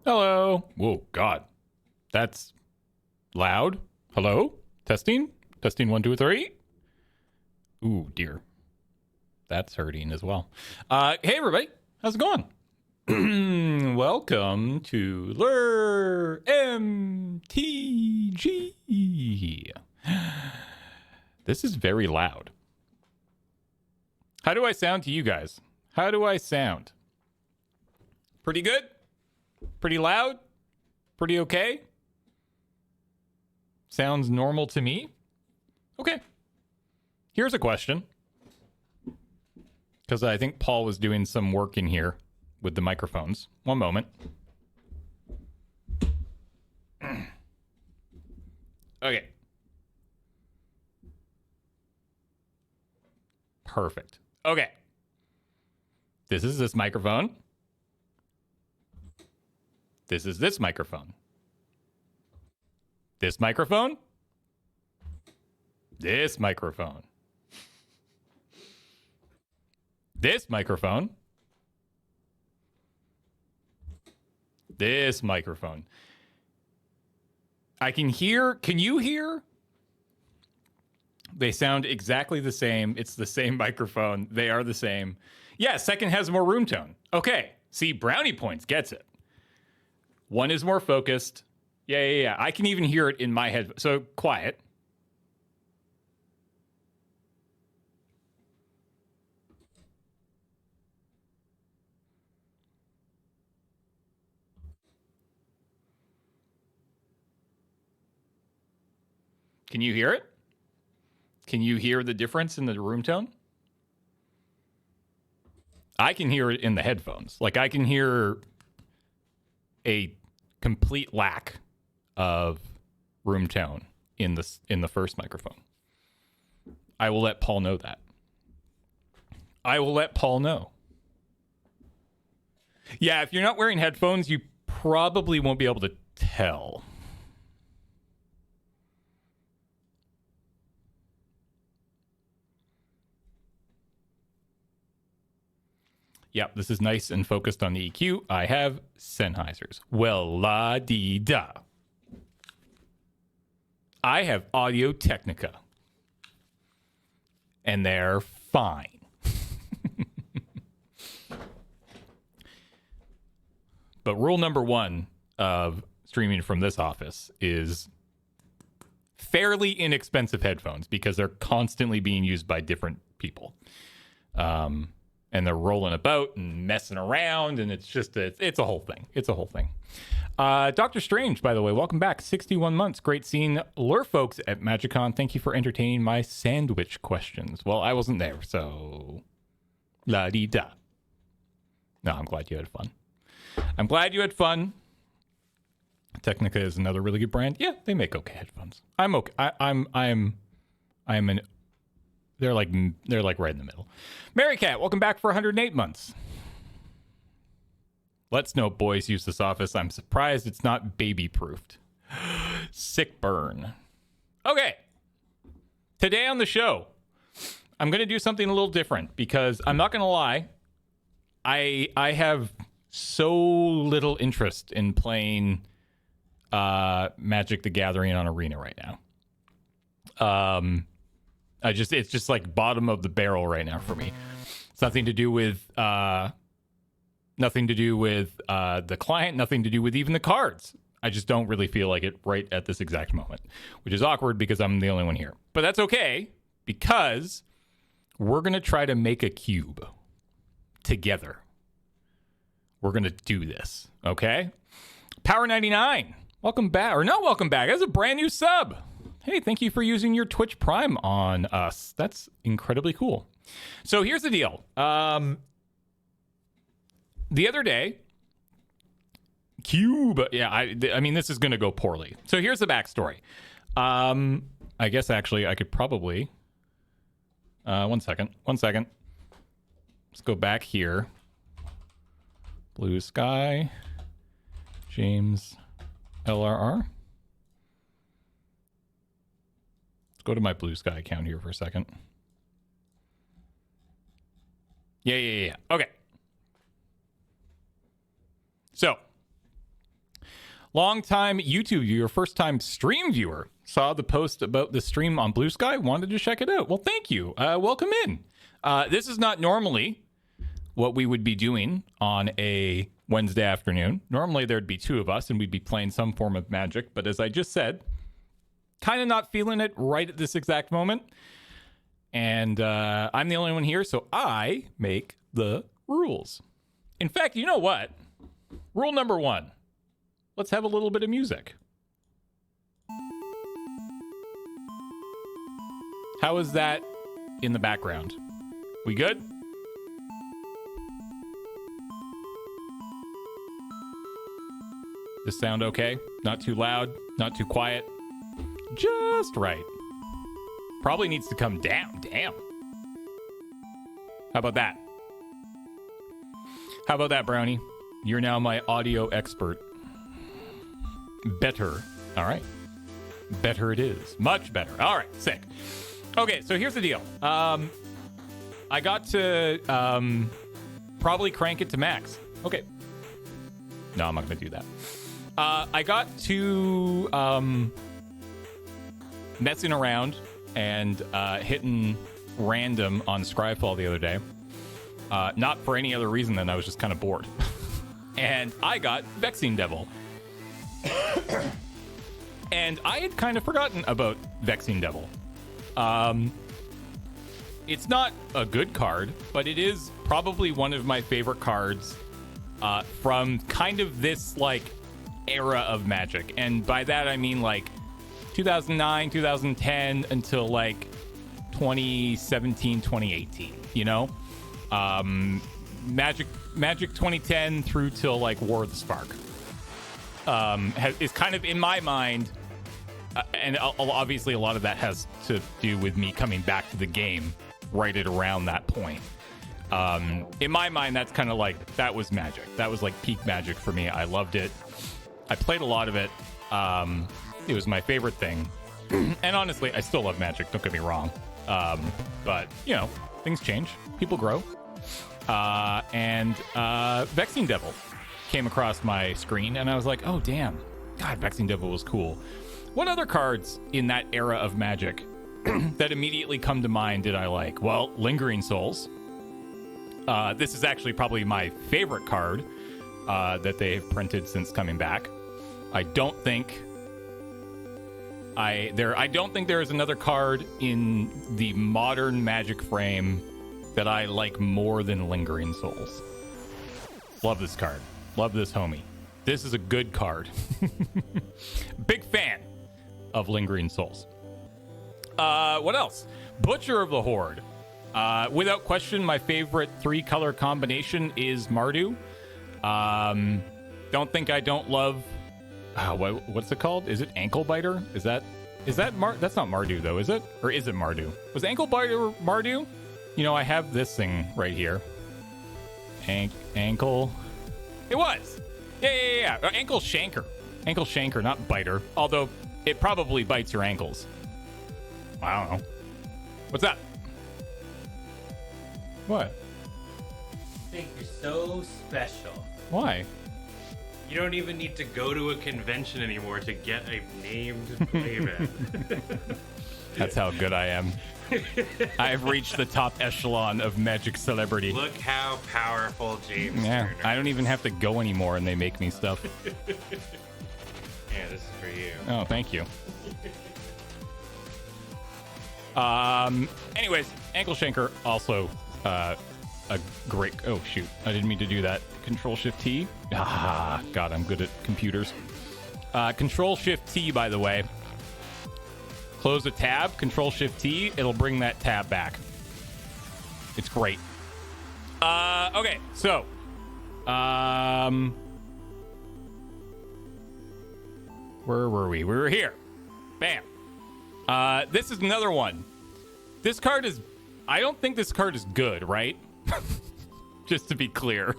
Hello. Whoa, God. That's loud. Hello? Testing? Testing 1, 2, 3. Ooh, dear. That's hurting as well. Hey, everybody. How's it going? Welcome to LRRMTG. This is very loud. How do I sound to you guys? How do I sound? Pretty good? Pretty loud? Pretty okay? Sounds normal to me? Okay. Here's a question. Because I think Paul was doing some work in here with the microphones. One moment. Okay. Perfect. Okay. This is this microphone. This is this microphone. This microphone. This microphone. This microphone. This microphone. I can hear. Can you hear? They sound exactly the same. It's the same microphone. They are the same. Yeah, second has more room tone. Okay. See, brownie points gets it. One is more focused. Yeah. I can even hear it in my head. So quiet. Can you hear it? Can you hear the difference in the room tone? I can hear it in the headphones. Like I can hear a complete lack of room tone in the first microphone. I will let Paul know that. I will let Paul know. Yeah, if you're not wearing headphones, you probably won't be able to tell. Yep, this is nice and focused on the EQ. I have Sennheisers. Well, la-dee-da. I have Audio Technica. And they're fine. But rule number one of streaming from this office is fairly inexpensive headphones because they're constantly being used by different people. And they're rolling about and messing around, and it's just it's a whole thing. It's a whole thing. Dr. Strange, by the way, welcome back. 61 months. Great seeing Lure folks at MagicCon. Thank you for entertaining my sandwich questions. Well, I wasn't there, so la-dee-da. No, I'm glad you had fun. I'm glad you had fun. Technica is another really good brand. Yeah, they make okay headphones. I'm okay. I'm an. They're like right in the middle. Mary Cat, welcome back for 108 months. Let's know boys use this office. I'm surprised it's not baby-proofed. Sick burn. Okay. Today on the show, I'm going to do something a little different because I'm not going to lie. I have so little interest in playing Magic the Gathering on Arena right now. It's just like bottom of the barrel right now for me. It's nothing to do with the client, nothing to do with even the cards. I just don't really feel like it right at this exact moment, which is awkward because I'm the only one here. But that's okay because we're going to try to make a cube together. We're going to do this, okay? Power 99, welcome back. Or no, welcome back. That's a brand new sub. Hey, thank you for using your Twitch Prime on us. That's incredibly cool. So here's the deal. The other day, Cube. Yeah, I mean, this is going to go poorly. So here's the backstory. I guess actually I could probably. One second. Let's go back here. Blue Sky. James LRR. Let's go to my Blue Sky account here for a second. Yeah. Okay. So, Longtime YouTube viewer, first time stream viewer. Saw the post about the stream on Blue Sky, wanted to check it out. Well, thank you. Welcome in. This is not normally what we would be doing on a Wednesday afternoon. Normally there'd be two of us and we'd be playing some form of Magic, but as I just said, kind of not feeling it right at this exact moment. And I'm the only one here, so I make the rules. In fact, you know what? Rule number 1. Let's have a little bit of music. How is that in the background? We good? Does sound okay? Not too loud, not too quiet. Just right. Probably needs to come down. Damn. How about that? How about that, Brownie? You're now my audio expert. Better. All right. Better it is. Much better. All right. Sick. Okay, so here's the deal. I got to probably crank it to max. Okay. No, I'm not going to do that. I got to messing around and hitting random on Scryfall the other day. Not for any other reason than I was just kind of bored. And I got Vexing Devil. And I had kind of forgotten about Vexing Devil. It's not a good card, but it is probably one of my favorite cards from kind of this, like, era of Magic. And by that, I mean, like, 2009, 2010 until, like, 2017, 2018, you know? Magic 2010 through till, like, War of the Spark. Is kind of, in my mind, and obviously a lot of that has to do with me coming back to the game right at around that point. In my mind, that's kind of like, that was Magic. That was like peak Magic for me. I loved it. I played a lot of it. It was my favorite thing. And honestly, I still love Magic, don't get me wrong. But, you know, things change. People grow. And Vexing Devil came across my screen, and I was like, oh, damn. God, Vexing Devil was cool. What other cards in that era of Magic that immediately come to mind did I like? Well, Lingering Souls. This is actually probably my favorite card that they've printed since coming back. I don't think there is another card in the modern Magic frame that I like more than Lingering Souls. Love this card. Love this homie. This is a good card. Big fan of Lingering Souls. What else? Butcher of the Horde. Without question, my favorite 3-color combination is Mardu. Don't think I don't love... what's it called? Is it Ankle Biter? Is that that's not Mardu, though, is it? Or is it Mardu? Was Ankle Biter Mardu? You know, I have this thing right here. Ankle... It was! Yeah. Ankle Shanker. Ankle Shanker, not Biter. Although, it probably bites your ankles. I don't know. What's that? What? I think you're so special. Why? You don't even need to go to a convention anymore to get a named playmat. That's how good I am. I've reached the top echelon of Magic celebrity. Look how powerful James Turner. I don't even have to go anymore and they make me stuff. Yeah, this is for you. Oh, thank you. Anyways, Ankle Shanker also a great... Oh, shoot. I didn't mean to do that. Control-Shift-T. Ah, God, I'm good at computers. Control-Shift-T, by the way. Close a tab, Control-Shift-T. It'll bring that tab back. It's great. Okay, so... where were we? We were here. Bam. This is another one. This card is... I don't think this card is good, right? Just to be clear.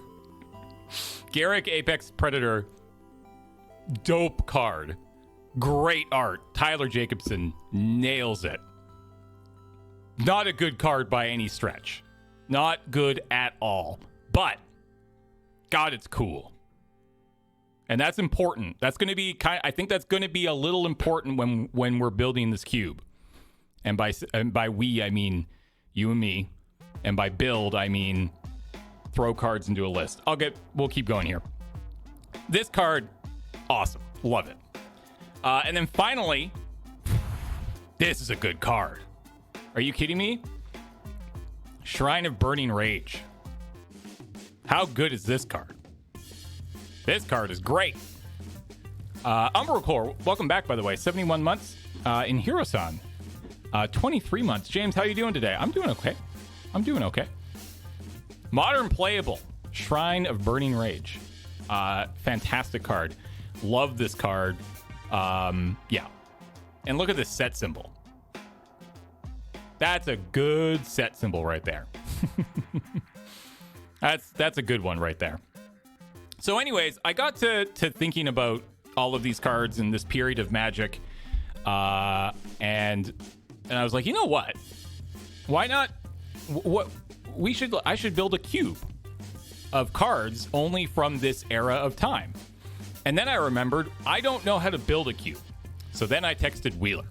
Garrick Apex Predator. Dope card. Great art. Tyler Jacobson nails it. Not a good card by any stretch. Not good at all. But, God, it's cool. And that's important. That's going to be I think that's going to be a little important when we're building this cube. And by we, I mean you and me. And by build, I mean throw cards into a list. We'll keep going here. This card, awesome. Love it. And then finally, this is a good card. Are you kidding me? Shrine of Burning Rage. How good is this card? This card is great. Umbrocore, welcome back, by the way. 71 months in Hiro-san. 23 months. James, how you doing today? I'm doing okay. Modern Playable. Shrine of Burning Rage. Fantastic card. Love this card. Yeah. And look at this set symbol. That's a good set symbol right there. That's a good one right there. So anyways, I got to thinking about all of these cards in this period of Magic. And I was like, you know what? Why not? I should build a cube of cards only from this era of time. And then I remembered I don't know how to build a cube. So then I texted Wheeler.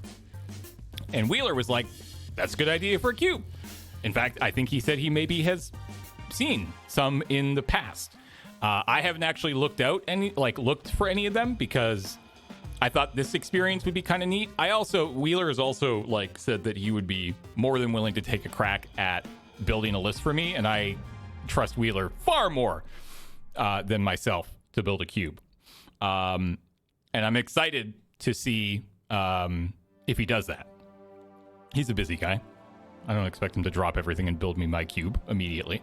And Wheeler was like, that's a good idea for a cube. In fact, I think he said he maybe has seen some in the past. I haven't actually looked for any of them because I thought this experience would be kind of neat. Wheeler has also said that he would be more than willing to take a crack at building a list for me, and I trust Wheeler far more than myself to build a cube. And I'm excited to see if he does that. He's a busy guy. I don't expect him to drop everything and build me my cube immediately.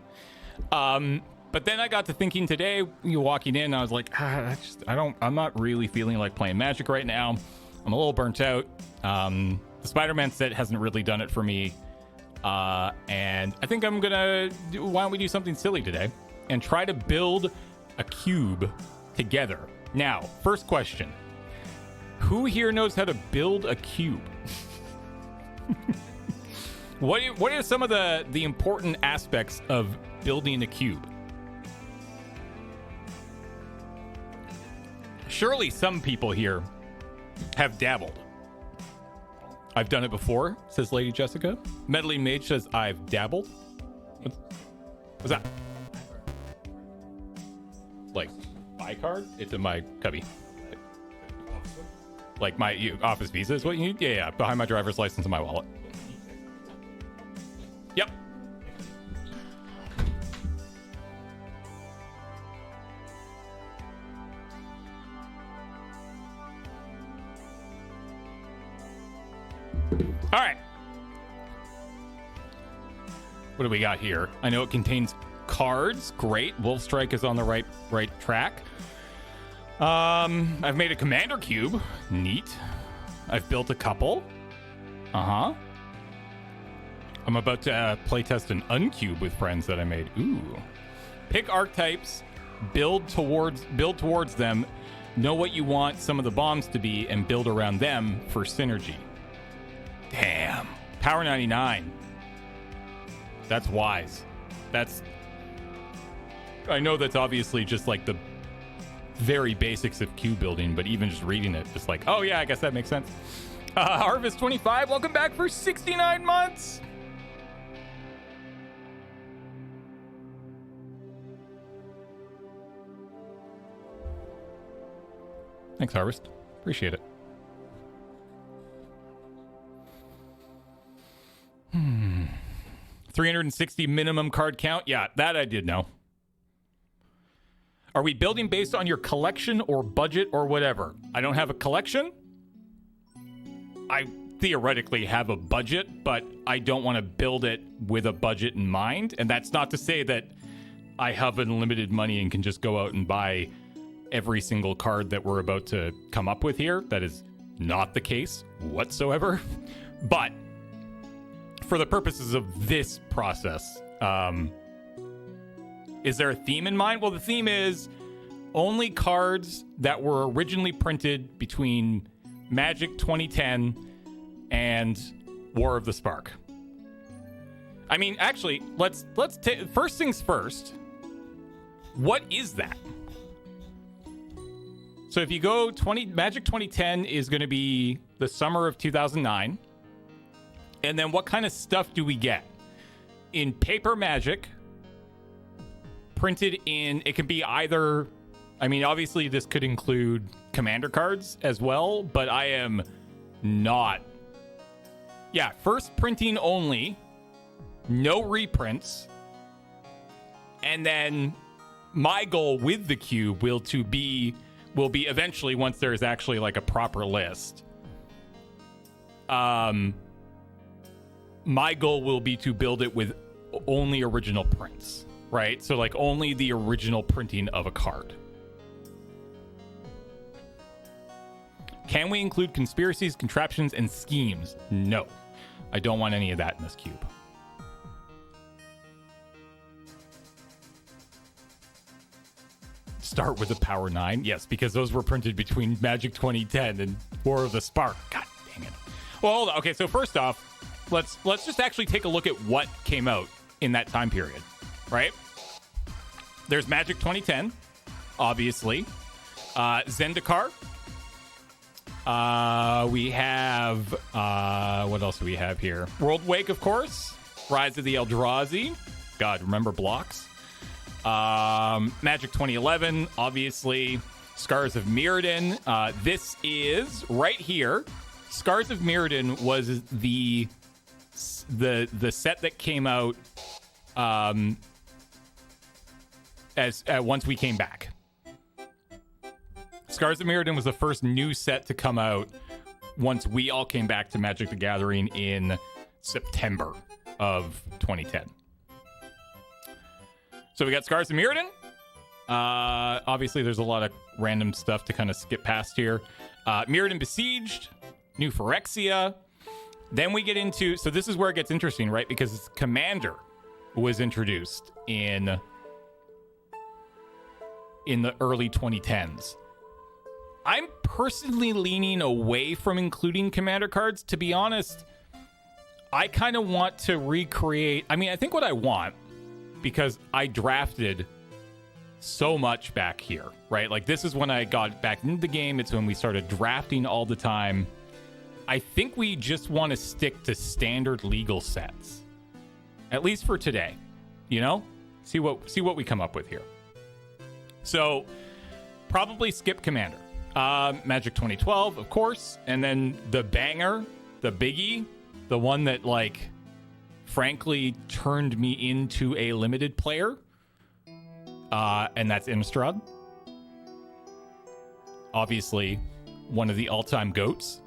But then I got to thinking today, walking in, I was like, I'm not really feeling like playing Magic right now. I'm a little burnt out. The Spider-Man set hasn't really done it for me. And I think why don't we do something silly today and try to build a cube together. Now, first question. Who here knows how to build a cube? What are some of the important aspects of building a cube? Surely some people here have dabbled. I've done it before, says Lady Jessica. Meddling Mage says I've dabbled. What's that? Like my card? It's in my cubby. Like my office visa is what you need? Yeah, behind my driver's license in my wallet. Yep. All right. What do we got here? I know it contains cards. Great. Wolf Strike is on the right track. I've made a commander cube. Neat. I've built a couple. I'm about to playtest an uncube with friends that I made. Ooh. Pick archetypes, build towards them, know what you want some of the bombs to be, and build around them for synergy. Damn. Power 99. That's wise. I know that's obviously just like the very basics of cube building, but even just reading it, just like, oh yeah, I guess that makes sense. Harvest 25, welcome back for 69 months. Thanks, Harvest. Appreciate it. 360 minimum card count. Yeah, that I did know. Are we building based on your collection or budget or whatever? I don't have a collection. I theoretically have a budget, but I don't want to build it with a budget in mind. And that's not to say that I have unlimited money and can just go out and buy every single card that we're about to come up with here. That is not the case whatsoever. But for the purposes of this process, is there a theme in mind? Well, the theme is only cards that were originally printed between Magic 2010 and War of the Spark. I mean, actually, let's take first things first. What is that? So if you go Magic 2010 is going to be the summer of 2009. And then what kind of stuff do we get? In paper Magic, printed in, it can be either, I mean, obviously this could include commander cards as well, but I am not. Yeah, first printing only, no reprints. And then my goal with the cube will be eventually, once there's actually like a proper list. My goal will be to build it with only original prints, right? So like only the original printing of a card. Can we include conspiracies, contraptions, and schemes? No. I don't want any of that in this cube. Start with the Power 9. Yes, because those were printed between Magic 2010 and War of the Spark. God dang it. Well, hold on. Okay, so first off, let's just actually take a look at what came out in that time period, right? There's Magic 2010, obviously. Zendikar. We have, what else do we have here? World Wake, of course. Rise of the Eldrazi. God, remember blocks. Magic 2011, obviously. Scars of Mirrodin. This is right here. Scars of Mirrodin was the set that came out once we came back. Scars of Mirrodin was the first new set to come out once we all came back to Magic the Gathering in September of 2010. So we got Scars of Mirrodin. Obviously, there's a lot of random stuff to kind of skip past here. Mirrodin Besieged, new Phyrexia. Then we get into, so this is where it gets interesting, right? Because Commander was introduced in the early 2010s. I'm personally leaning away from including Commander cards. To be honest, I kind of want to recreate, I mean, I think what I want, because I drafted so much back here, right? Like this is when I got back into the game. It's when we started drafting all the time. I think we just want to stick to standard legal sets, at least for today. You know, see what we come up with here. So probably skip Commander, Magic 2012, of course, and then the banger, the biggie, the one that like frankly turned me into a limited player, and that's Innistrad. Obviously, one of the all-time GOATs.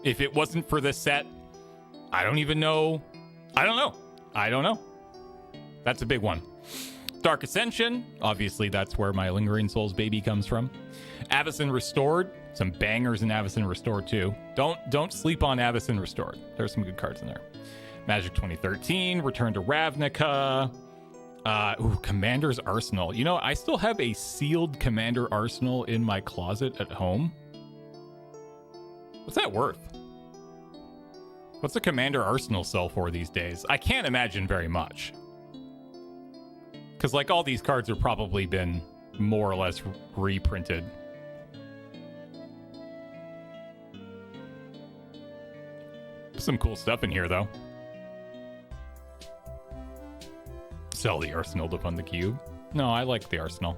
If it wasn't for this set, I don't know. That's a big one. Dark Ascension, obviously that's where my Lingering Souls baby comes from. Avacyn Restored, some bangers in Avacyn Restored too. Don't sleep on Avacyn Restored. There's some good cards in there. Magic 2013, Return to Ravnica. Commander's Arsenal. You know, I still have a sealed Commander Arsenal in my closet at home. What's that worth? What's a Commander Arsenal sell for these days? I can't imagine very much. Because, like, all these cards have probably been more or less reprinted. Some cool stuff in here, though. Sell the Arsenal to fund the cube. No, I like the Arsenal.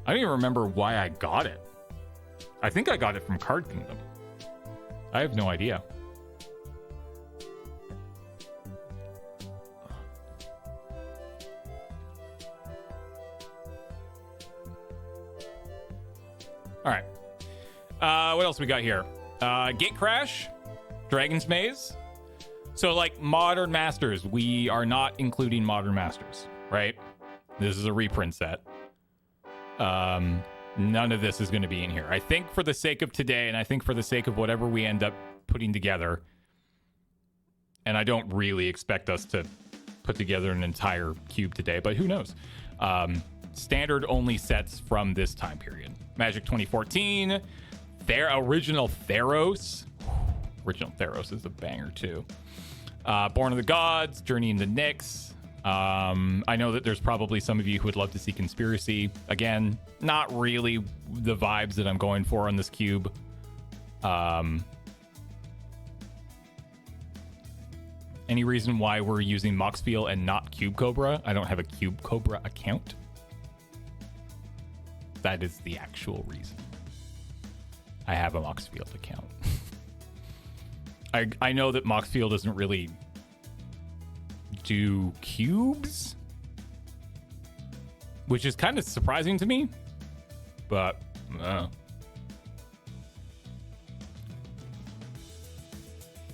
I don't even remember why I got it. I think I got it from Card Kingdom. I have no idea. All right. What else we got here? Gate Crash, Dragon's Maze. So, like, Modern Masters, we are not including Modern Masters, right? This is a reprint set. None of this is going to be in here. I think for the sake of today, and I think for the sake of whatever we end up putting together, and I don't really expect us to put together an entire cube today, but who knows? Standard only sets from this time period. Magic 2014, original Theros. Original Theros is a banger too. Born of the Gods, Journey into Nyx, I know that there's probably some of you who would love to see Conspiracy. Again, not really the vibes that I'm going for on this cube. Any reason why we're using Moxfield and not Cube Cobra? I don't have a Cube Cobra account. That is the actual reason. I have a Moxfield account. I know that Moxfield doesn't really do cubes, which is kind of surprising to me, but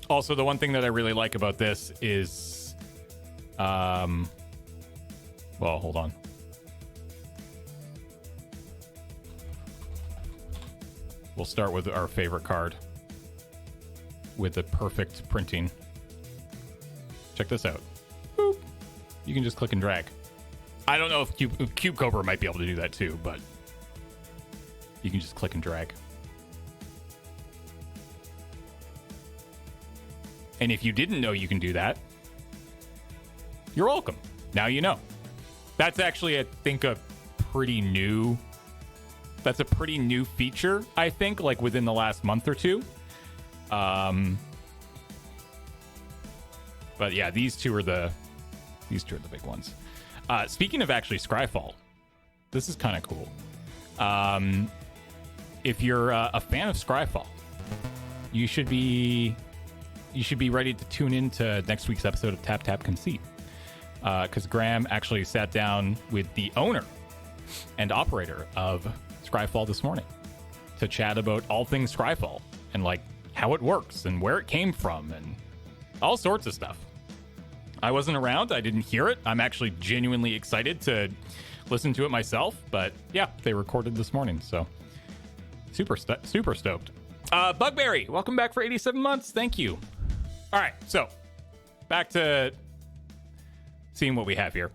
also the one thing that I really like about this is well, hold on. We'll start with our favorite card with the perfect printing. Check this out. Boop. You can just click and drag. I don't know if Cube Cobra might be able to do that too, but you can just click and drag. And if you didn't know you can do that, you're welcome. Now you know. That's actually, I think, that's a pretty new feature, I think, like within the last month or two. But yeah, these two are the big ones. Speaking of actually Scryfall, this is kind of cool. If you're a fan of Scryfall, you should be ready to tune into next week's episode of Tap Tap Conceit, because Graham actually sat down with the owner and operator of Scryfall this morning to chat about all things Scryfall and like how it works and where it came from and all sorts of stuff. I wasn't around. I didn't hear it. I'm actually genuinely excited to listen to it myself. But yeah, they recorded this morning, so super stoked. Bugberry, welcome back for 87 months. Thank you. All right, so back to seeing what we have here.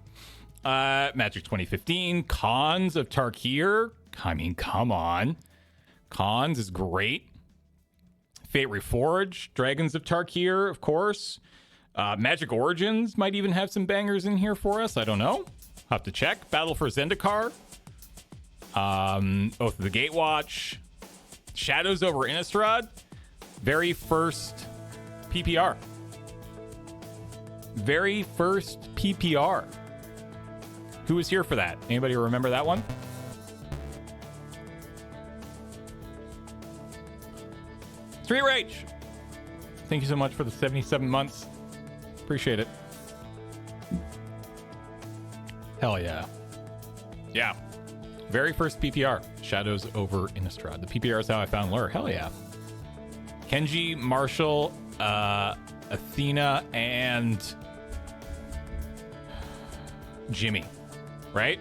Magic 2015, Cons of Tarkir. I mean, come on. Cons is great. Fate Reforged, Dragons of Tarkir, of course. Magic Origins might even have some bangers in here for us. I don't know. Have to check. Battle for Zendikar. Oath of the Gatewatch. Shadows over Innistrad. Very first PPR. Very first PPR. Who was here for that? Anybody remember that one? Street Rage. Thank you so much for the 77 months. Appreciate it. Hell yeah. Yeah. Very first PPR. Shadows over Innistrad. The PPR is how I found Lure. Hell yeah. Kenji, Marshall, Athena, and Jimmy. Right?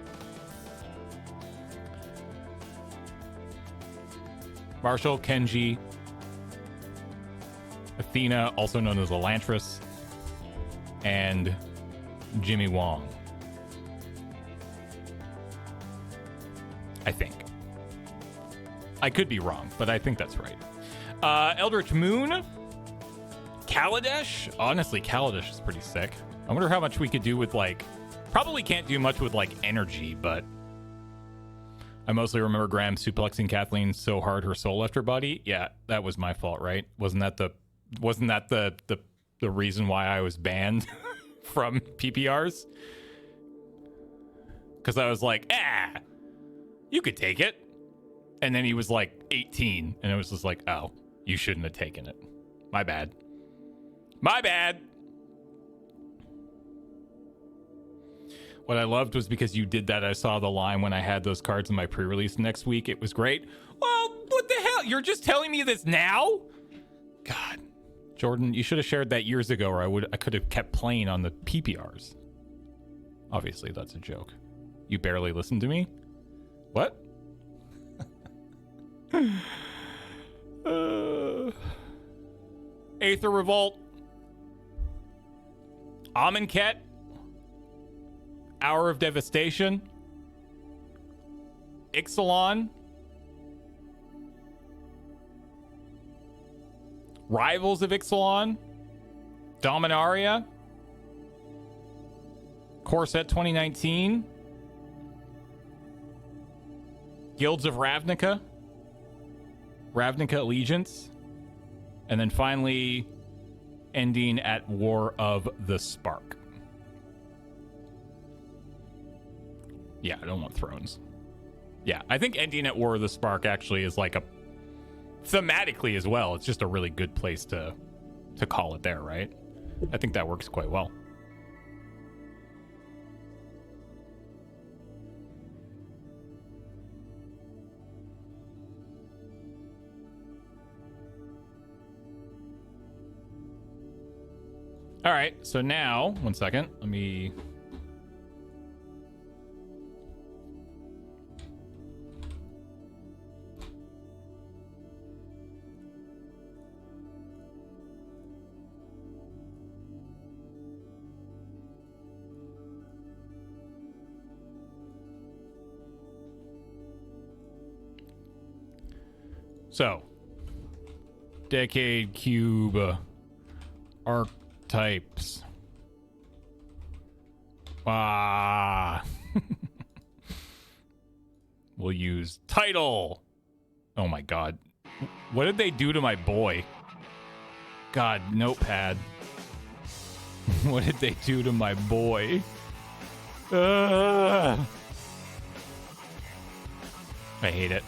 Marshall, Kenji, Athena, also known as Elantris, and Jimmy Wong. I think. I could be wrong, but I think that's right. Eldritch Moon, Kaladesh. Honestly, Kaladesh is pretty sick. I wonder how much we could do with, like, probably can't do much with, like, energy, but I mostly remember Graham suplexing Kathleen so hard her soul left her body. Yeah, that was my fault, right? Wasn't that the reason why I was banned from PPRs? Because I was like, you could take it. And then he was like 18, and it was just like, oh, you shouldn't have taken it. My bad. My bad. What I loved was because you did that, I saw the line when I had those cards in my pre-release next week. It was great. Well, what the hell? You're just telling me this now? God. Jordan, you should have shared that years ago, or I could have kept playing on the PPRs. Obviously, that's a joke. You barely listened to me? What? Aether Revolt, Amonkhet, Hour of Devastation, Ixalan, Rivals of Ixalan, Dominaria, Core set 2019. Guilds of Ravnica. Ravnica Allegiance. And then finally ending at War of the Spark. Yeah, I don't want Thrones. Yeah, I think ending at War of the Spark actually is like a... thematically as well, it's just a really good place to call it there, right? I think that works quite well. All right, so now, one second, let me... So, Decade Cube archetypes. We'll use title. Oh my god. What did they do to my boy? God, notepad. What did they do to my boy? I hate it.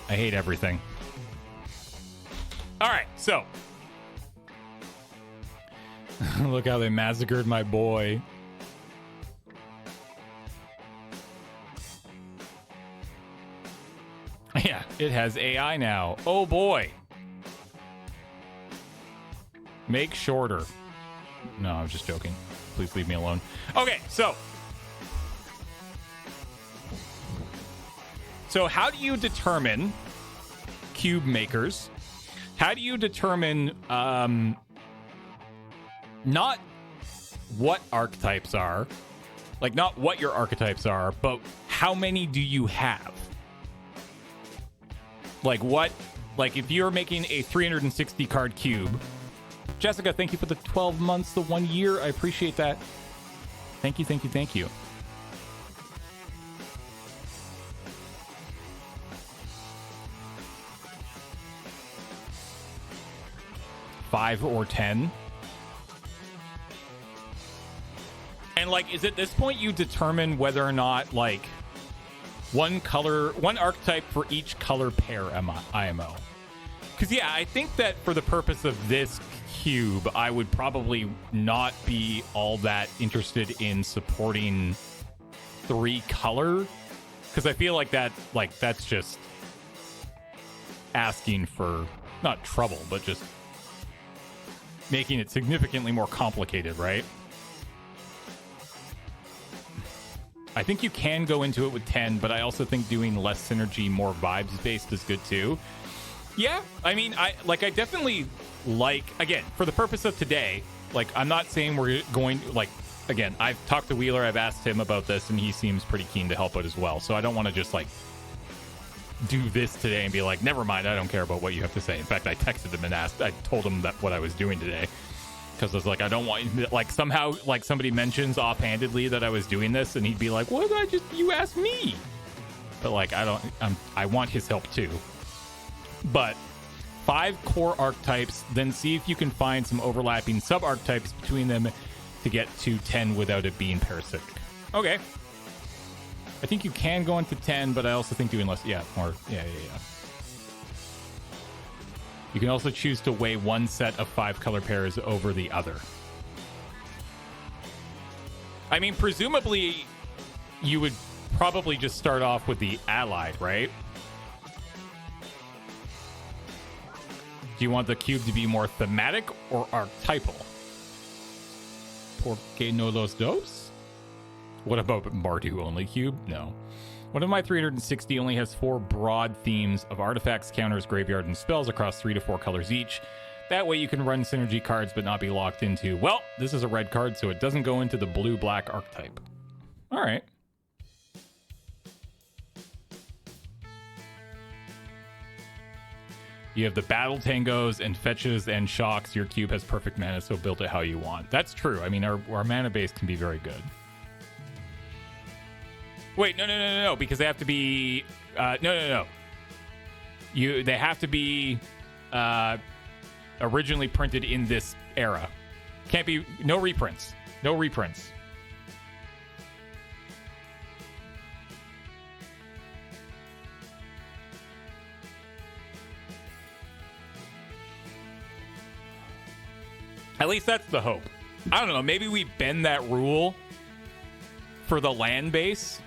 I hate everything. All right, so look how they massacred my boy. Yeah, it has AI now. Oh boy. Make shorter. No, I'm just joking. Please leave me alone. Okay, so how do you determine cube makers? How do you determine not what archetypes are, like not what your archetypes are, but how many do you have? Like what, like if you're making a 360 card cube. Jessica, thank you for the 12 months, the 1 year. I appreciate that. Thank you, thank you, thank you. Five or 10. And like, is at this point you determine whether or not like one archetype for each color pair IMO? Because yeah, I think that for the purpose of this cube, I would probably not be all that interested in supporting 3 color, because I feel like that's just asking for not trouble, but just making it significantly more complicated, right? I think you can go into it with 10, but I also think doing less synergy, more vibes based is good too. Yeah, I mean, I definitely like, again, for the purpose of today, like, I'm not saying we're going, like, again, I've talked to Wheeler, I've asked him about this, and he seems pretty keen to help out as well. So I don't want to just, like, do this today and be like, never mind, I don't care about what you have to say. In fact, I texted him and I told him that what I was doing today. Because I was like, I don't want, like, somehow, like, somebody mentions offhandedly that I was doing this, and he'd be like, what did you asked me? But, like, I want his help too. But 5 core archetypes, then see if you can find some overlapping sub-archetypes between them to get to 10 without it being parasitic. Okay. I think you can go into 10, but I also think doing less, yeah. You can also choose to weigh one set of 5 color pairs over the other. I mean, presumably, you would probably just start off with the allied, right? Do you want the cube to be more thematic or archetypal? Por qué no los dos? What about Mardu only cube? No. One of my 360 only has 4 broad themes of artifacts, counters, graveyard, and spells across 3 to 4 colors each. That way you can run synergy cards but not be locked into, well, this is a red card, so it doesn't go into the blue-black archetype. All right. You have the battle tangos and fetches and shocks. Your cube has perfect mana, so build it how you want. That's true. I mean, our mana base can be very good. Wait, no, because they have to be no. They have to be originally printed in this era. Can't be no reprints. No reprints. At least that's the hope. I don't know. Maybe we bend that rule for the land base.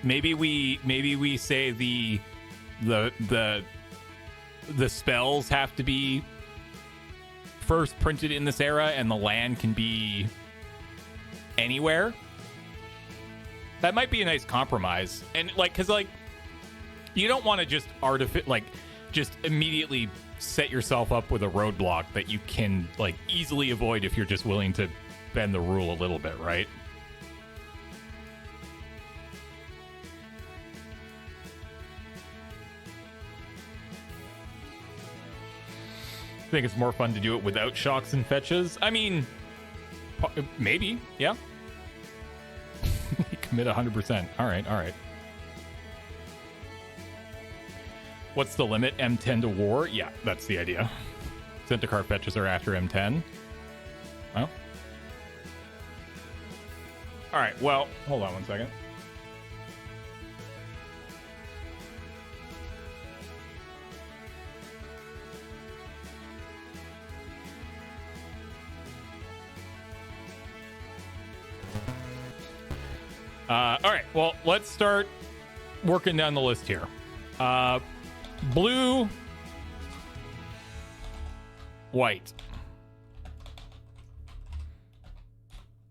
Maybe we say the spells have to be first printed in this era, and the land can be anywhere. That might be a nice compromise. And because you don't want to just just immediately set yourself up with a roadblock that you can easily avoid if you're just willing to bend the rule a little bit, right? I think it's more fun to do it without shocks and fetches. I mean, maybe, yeah. Commit 100%. All right. What's the limit? M10 to war? Yeah, that's the idea. Centaur fetches are after M10. Well. All right, well, hold on one second. All right, well, let's start working down the list here. Blue, white,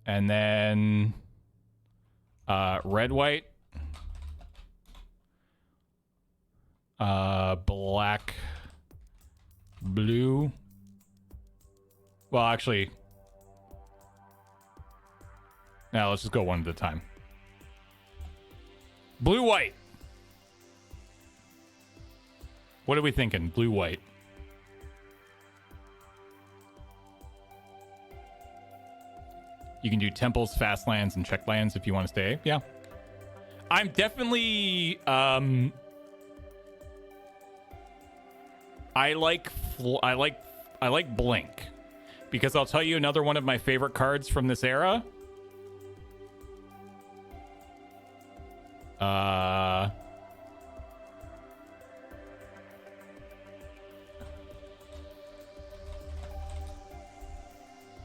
and then red, white, black, blue. Well, actually, now let's just go one at a time. Blue, white. What are we thinking? Blue, white. You can do temples, fast lands, and check lands if you want to stay. Yeah. I'm definitely I like Blink, because I'll tell you another one of my favorite cards from this era.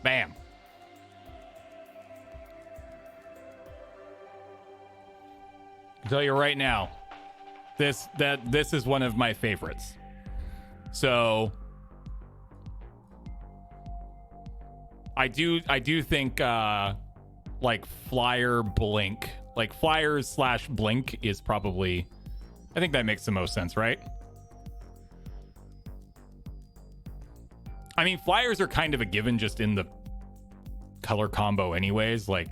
Bam. I'll tell you right now, this is one of my favorites. So I do think flyer blink, flyers / blink is probably, I think that makes the most sense, right? I mean, flyers are kind of a given just in the color combo anyways, All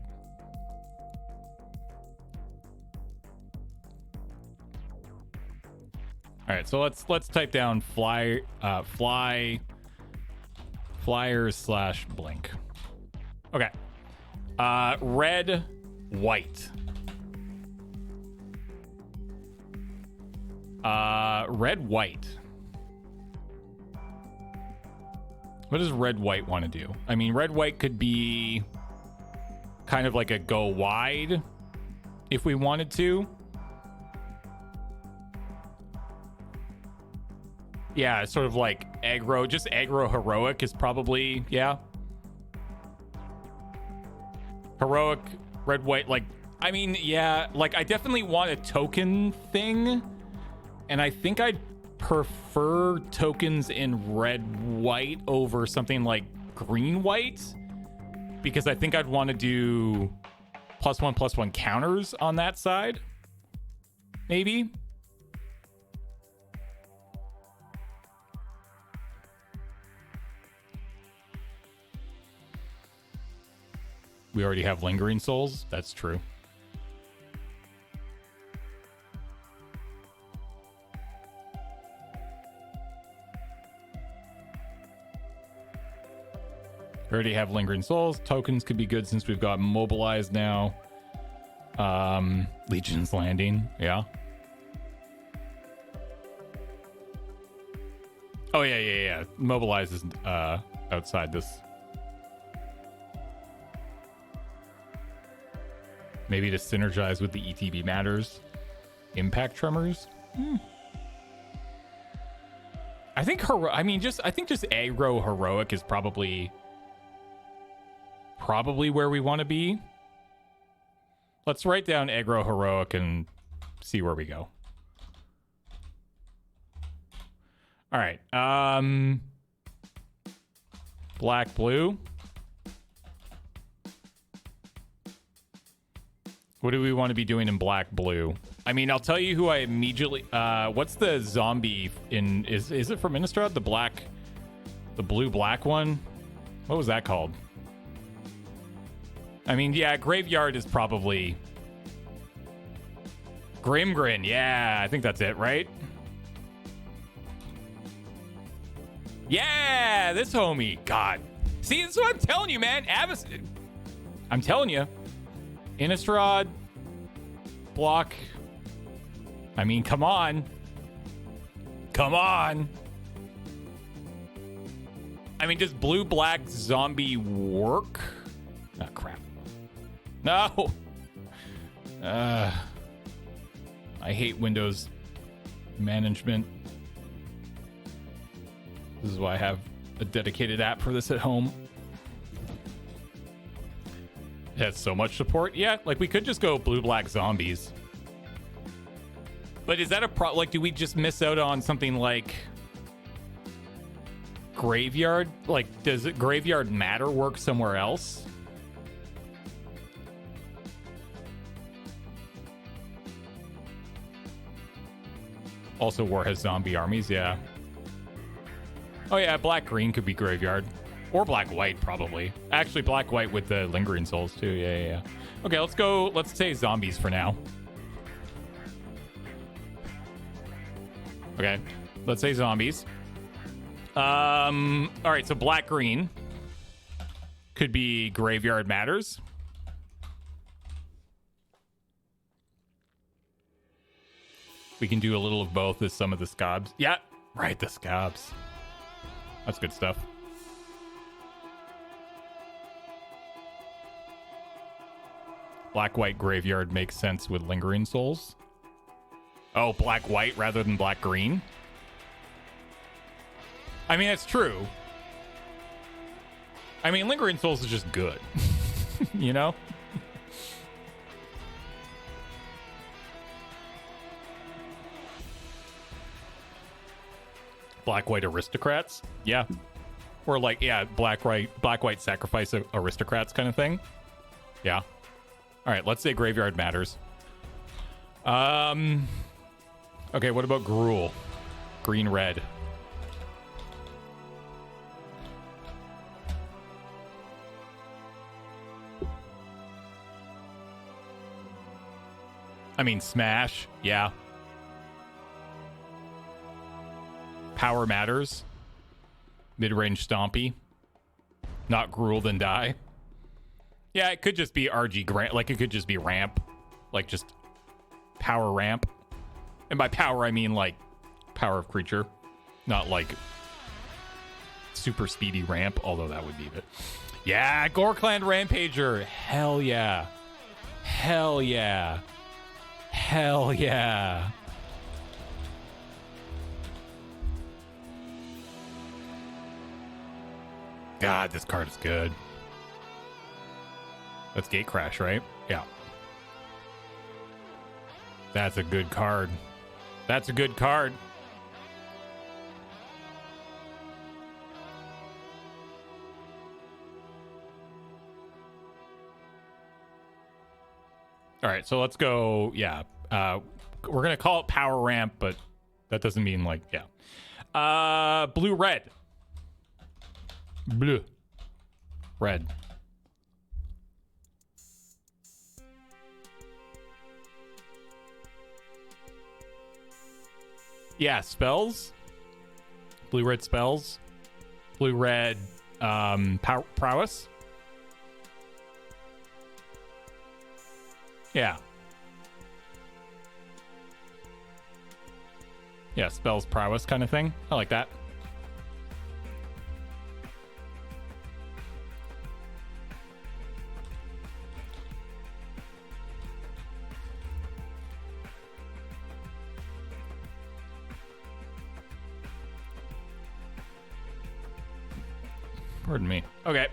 right, so let's type down flyers / blink. Okay. Red, white. Red, white. What does red, white want to do? I mean, red, white could be kind of like a go wide if we wanted to. Yeah, sort of like aggro, just aggro heroic is probably, yeah. Heroic, red, white, I mean, yeah, I definitely want a token thing, and I think I'd prefer tokens in red, white over something like green, white, because I think I'd want to do +1/+1 counters on that side, maybe. We already have Lingering Souls. That's true. We already have Lingering Souls. Tokens could be good since we've got Mobilized now. Legion's Landing, yeah. Oh yeah. Mobilize is outside this. Maybe to synergize with the ETB matters. Impact tremors. I think just aggro heroic is probably where we want to be. Let's write down aggro heroic and see where we go. All right. Black blue. What do we want to be doing in black blue? I mean, I'll tell you who I immediately what's the zombie in is it from Innistrad? The blue black one? What was that called? I mean, yeah, Graveyard is probably Grimgrin. Yeah, I think that's it, right? Yeah, this homie. God. See, that's what I'm telling you, man. I'm telling you. Innistrad. Block. I mean, come on. Come on. I mean, does blue-black zombie work? Oh, crap. No. I hate Windows management. This is why I have a dedicated app for this at home. It has so much support. Yeah, like we could just go blue-black zombies. But is that a like, do we just miss out on something like Graveyard? Like, does it Graveyard Matter work somewhere else? Also, War has zombie armies, yeah. Oh yeah, black-green could be Graveyard. Or black-white, probably. Actually, black-white with the Lingering Souls, too. Yeah. Okay, let's go. Let's say zombies for now. Okay, let's say zombies. All right, so black-green could be Graveyard Matters. We can do a little of both as some of the scabs. Yeah, right, the scabs. That's good stuff. Black-white Graveyard makes sense with Lingering Souls. Oh, black-white rather than black-green? I mean, that's true. I mean, Lingering Souls is just good. You know? Black-white aristocrats? Yeah. Or like, yeah, black-white sacrifice aristocrats kind of thing. Yeah. All right, let's say Graveyard Matters. Okay, what about Gruul? Green-red. I mean, Smash, yeah. Power Matters. Mid-range Stompy. Not Gruul, then die. Yeah, it could just be RG Grant. Like, it could just be ramp. Like, just power ramp. And by power, I mean, like, power of creature. Not, like, super speedy ramp, although that would be it. Yeah, Gorkland Rampager. Hell yeah. Hell yeah. Hell yeah. God, this card is good. That's Gate Crash, right? Yeah. That's a good card. That's a good card. All right, so let's go. Yeah. We're going to call it Power Ramp, but that doesn't mean like, yeah. Blue, red. Blue. Red. Yeah, spells. Blue-red spells. Blue-red prowess. Yeah. Yeah, spells prowess kind of thing. I like that. Pardon me. Okay.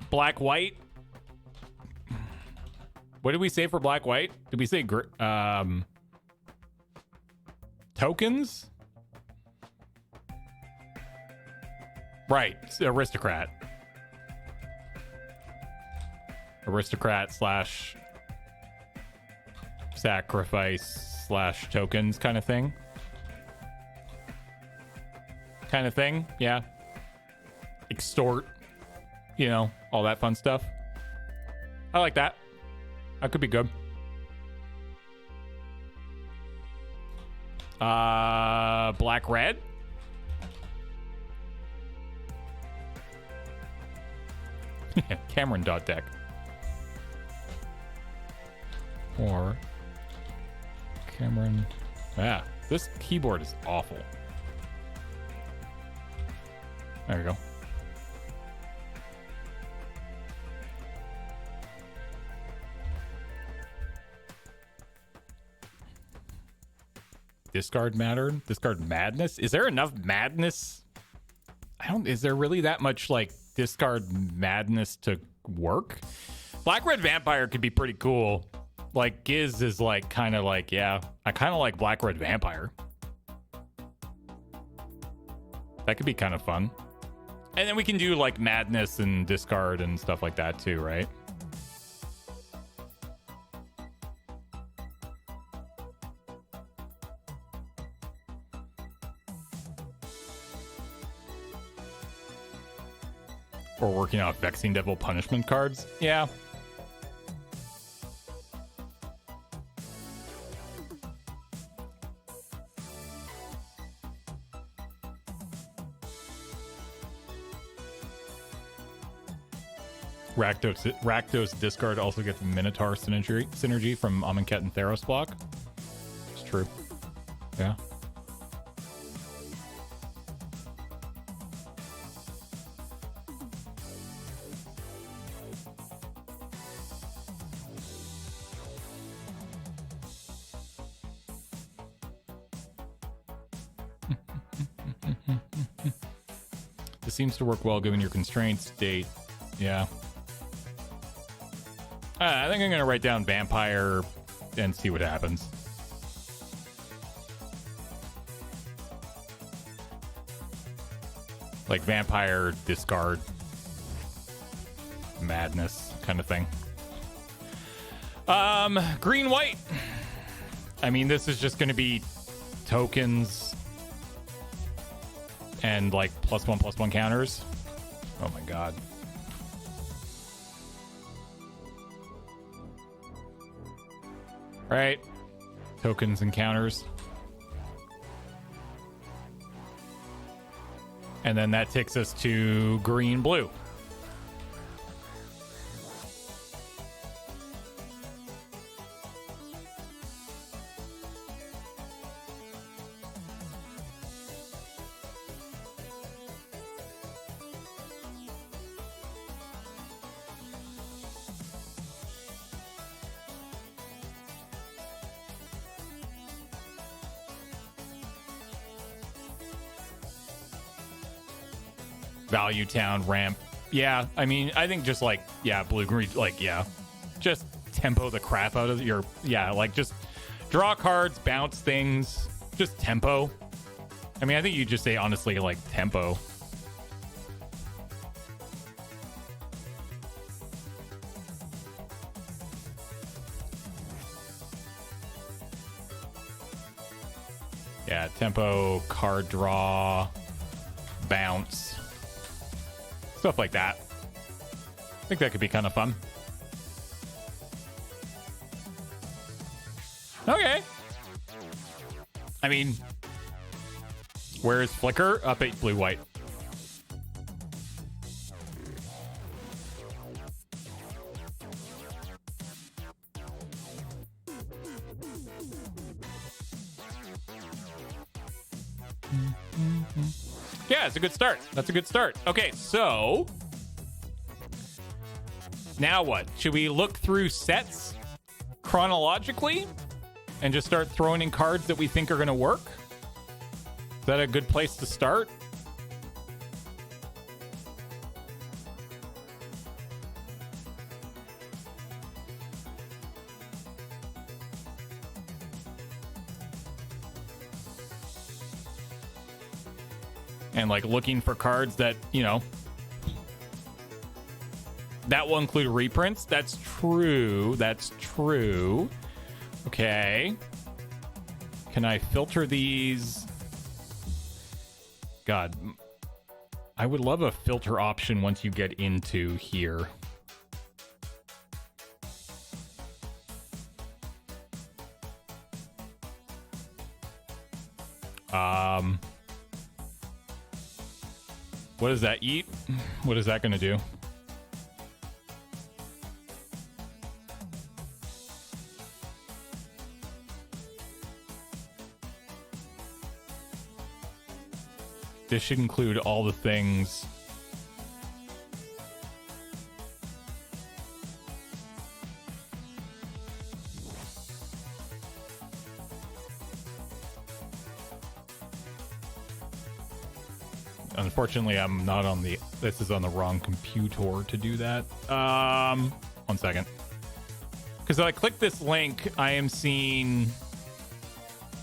Black white. What did we say for black white? Did we say tokens? Right. Aristocrat. Aristocrat slash sacrifice slash tokens kind of thing. Kind of thing. Yeah. Extort, you know, all that fun stuff. I like that. That could be good. Black red. Cameron.deck. Or Cameron. Yeah, this keyboard is awful. There we go. Discard matter? Discard madness? Is there enough madness? Is there really that much like discard madness to work? Black red vampire could be pretty cool. Like Giz is like kind of like, yeah, I kind of like black red vampire. That could be kind of fun. And then we can do like madness and discard and stuff like that too, right? Or working out Vexing Devil punishment cards. Yeah. Rakdos discard also gets Minotaur synergy from Amonkhet and Theros block. It's true. Yeah. This seems to work well given your constraints. Date. Yeah. I think I'm going to write down vampire and see what happens. Like vampire, discard, madness kind of thing. Green, white. I mean, this is just going to be tokens and like +1/+1 counters. Oh my god. Right. Tokens and counters. And then that takes us to green, blue. Value Town, ramp. Yeah, I mean, I think just like, yeah, blue, green, like, yeah. Just tempo the crap out of your, yeah, like just draw cards, bounce things, just tempo. I mean, I think you just say, honestly, like, tempo. Yeah, tempo, card draw, bounce. Stuff like that. I think that could be kind of fun. Okay. I mean, where's Flicker? Up at blue, white. Yeah, it's a good start. That's a good start. Okay, so now what? Should we look through sets chronologically and just start throwing in cards that we think are going to work? Is that a good place to start? And like looking for cards that, you know, that will include reprints. That's true. That's true. Okay. Can I filter these? God, I would love a filter option once you get into here. What does that eat? What is that going to do? This should include all the things. Unfortunately, I'm not on the... This is on the wrong computer to do that. 1 second. Because I click this link, I am seeing...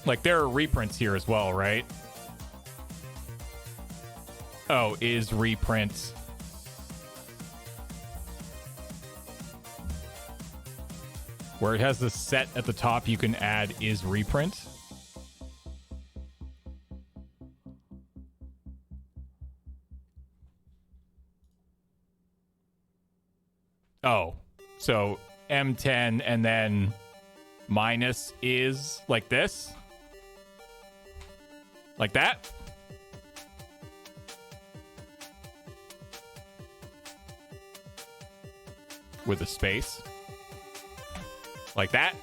Like, there are reprints here as well, right? Oh, is reprint. Where it has the set at the top, you can add is reprint. Oh, so M10 and then minus is like this? Like that? With a space. Like that?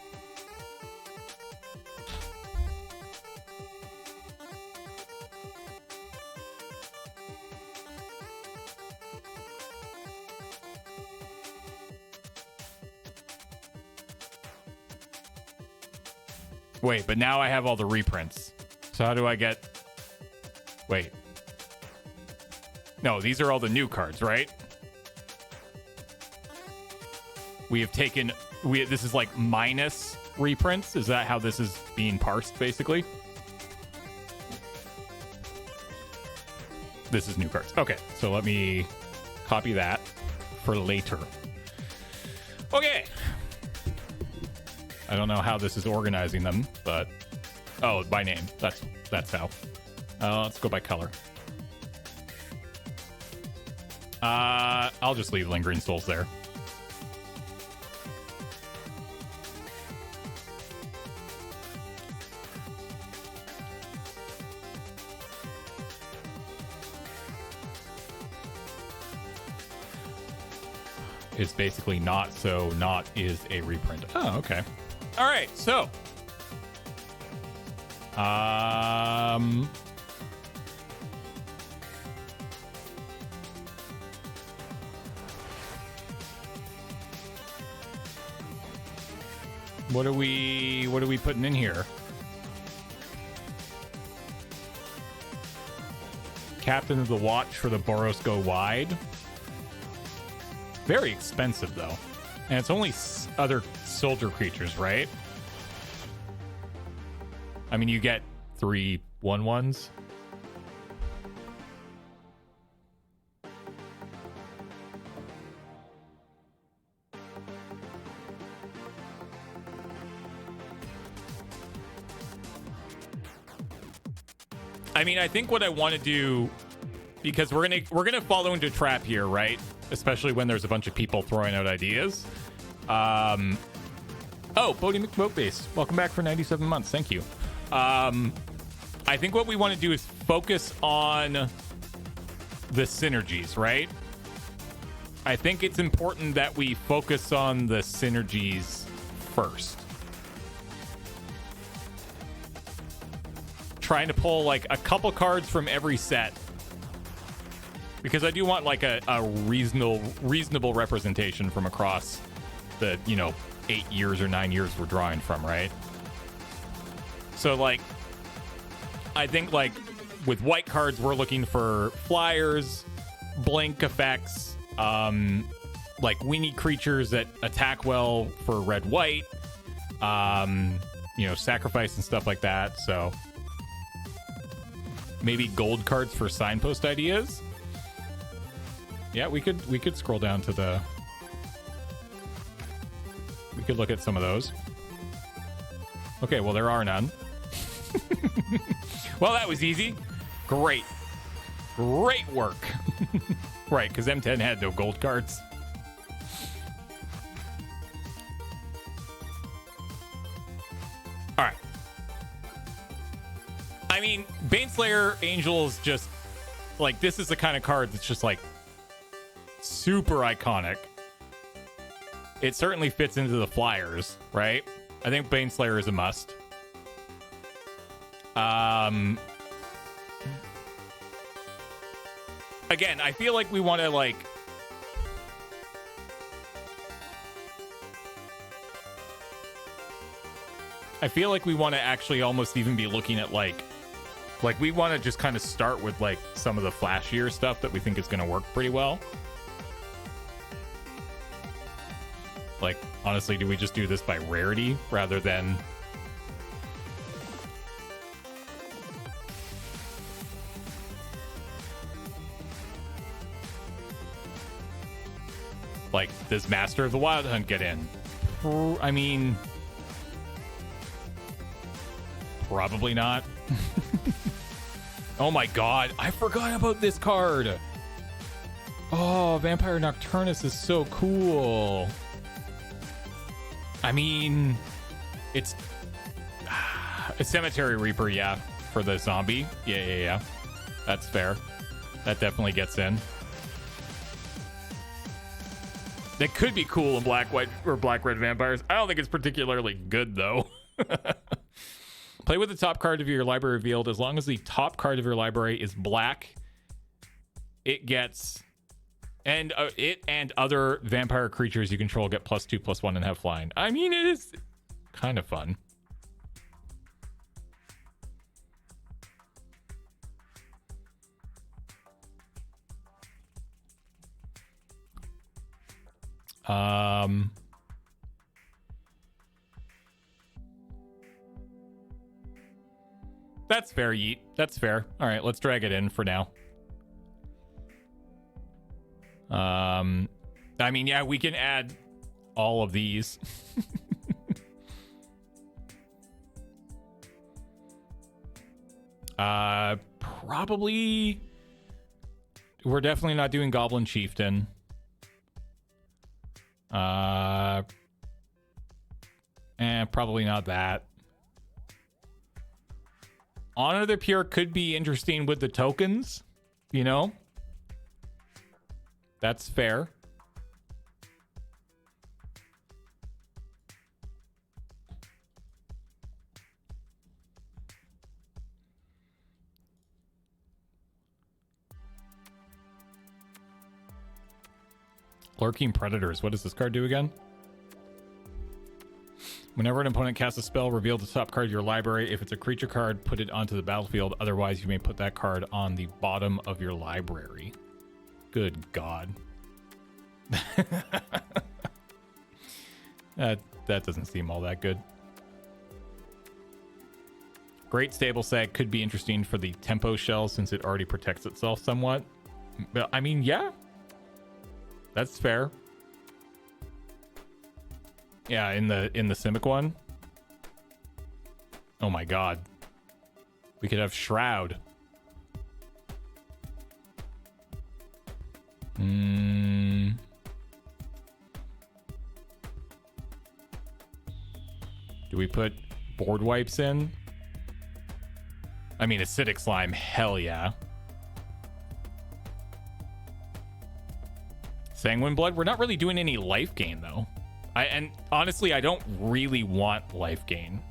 Wait, but now I have all the reprints. So how do I get... Wait. No, these are all the new cards, right? We have taken... This is like minus reprints? Is that how this is being parsed, basically? This is new cards. Okay, so let me copy that for later. Okay. I don't know how this is organizing them, but... Oh, by name. That's how. Let's go by color. I'll just leave Lingering Souls there. It's basically not, so not is a reprint. Oh, okay. All right, so what are we putting in here? Captain of the Watch for the Boros Go Wide. Very expensive though, and it's only other soldier creatures, right? I mean, you get 3 1/1s. I mean, I think what I want to do, because we're gonna follow into a trap here, right? Especially when there's a bunch of people throwing out ideas. Oh, Bodie McBoatbase, welcome back for 97 months. Thank you. I think what we want to do is focus on the synergies, right? I think it's important that we focus on the synergies first. trying to pull like a couple cards from every set. Because I do want like a reasonable representation from across the, 8 years or 9 years we're drawing from, right? So like, I think like with white cards, we're looking for flyers, blink effects, like we need creatures that attack well for red-white, sacrifice and stuff like that. So maybe gold cards for signpost ideas. Yeah, we could scroll down to the. We could look at some of those. Okay, well there are none. Well, that was easy. Great work. Right, because M10 had no gold cards. All right. I mean, Baneslayer Angel is just like, this is the kind of card that's just like super iconic. It certainly fits into the flyers, right? I think Baneslayer is a must. Again, I feel like we want to like actually almost even be looking at like we want to just kind of start with like some of the flashier stuff that we think is going to work pretty well. Like, honestly, do we just do this by rarity rather than like, does Master of the Wild Hunt get in? I mean, probably not. Oh my god, I forgot about this card. Oh, Vampire Nocturnus is so cool. I mean, it's a Cemetery Reaper, yeah, for the zombie. Yeah. That's fair. That definitely gets in. That could be cool in black-white or black-red vampires. I don't think it's particularly good, though. Play with the top card of your library revealed. As long as the top card of your library is black, it gets... And it and other vampire creatures you control get +2/+1 and have flying. I mean, it is kind of fun. That's fair, Yeet. That's fair. All right, let's drag it in for now. I mean, yeah, we can add all of these. Probably. We're definitely not doing Goblin Chieftain. Probably not that. Honor the Pure could be interesting with the tokens, you know? That's fair. Lurking Predators. What does this card do again? Whenever an opponent casts a spell, reveal the top card of your library. If it's a creature card, put it onto the battlefield. Otherwise, you may put that card on the bottom of your library. Good God. That doesn't seem all that good. Great Stable Sag could be interesting for the Tempo Shell since it already protects itself somewhat. But, I mean, yeah. That's fair. Yeah, in the Simic one. Oh my God. We could have Shroud. Do we put board wipes in? I mean, Acidic Slime, hell yeah. Sanguine Blood, we're not really doing any life gain though. And honestly, I don't really want life gain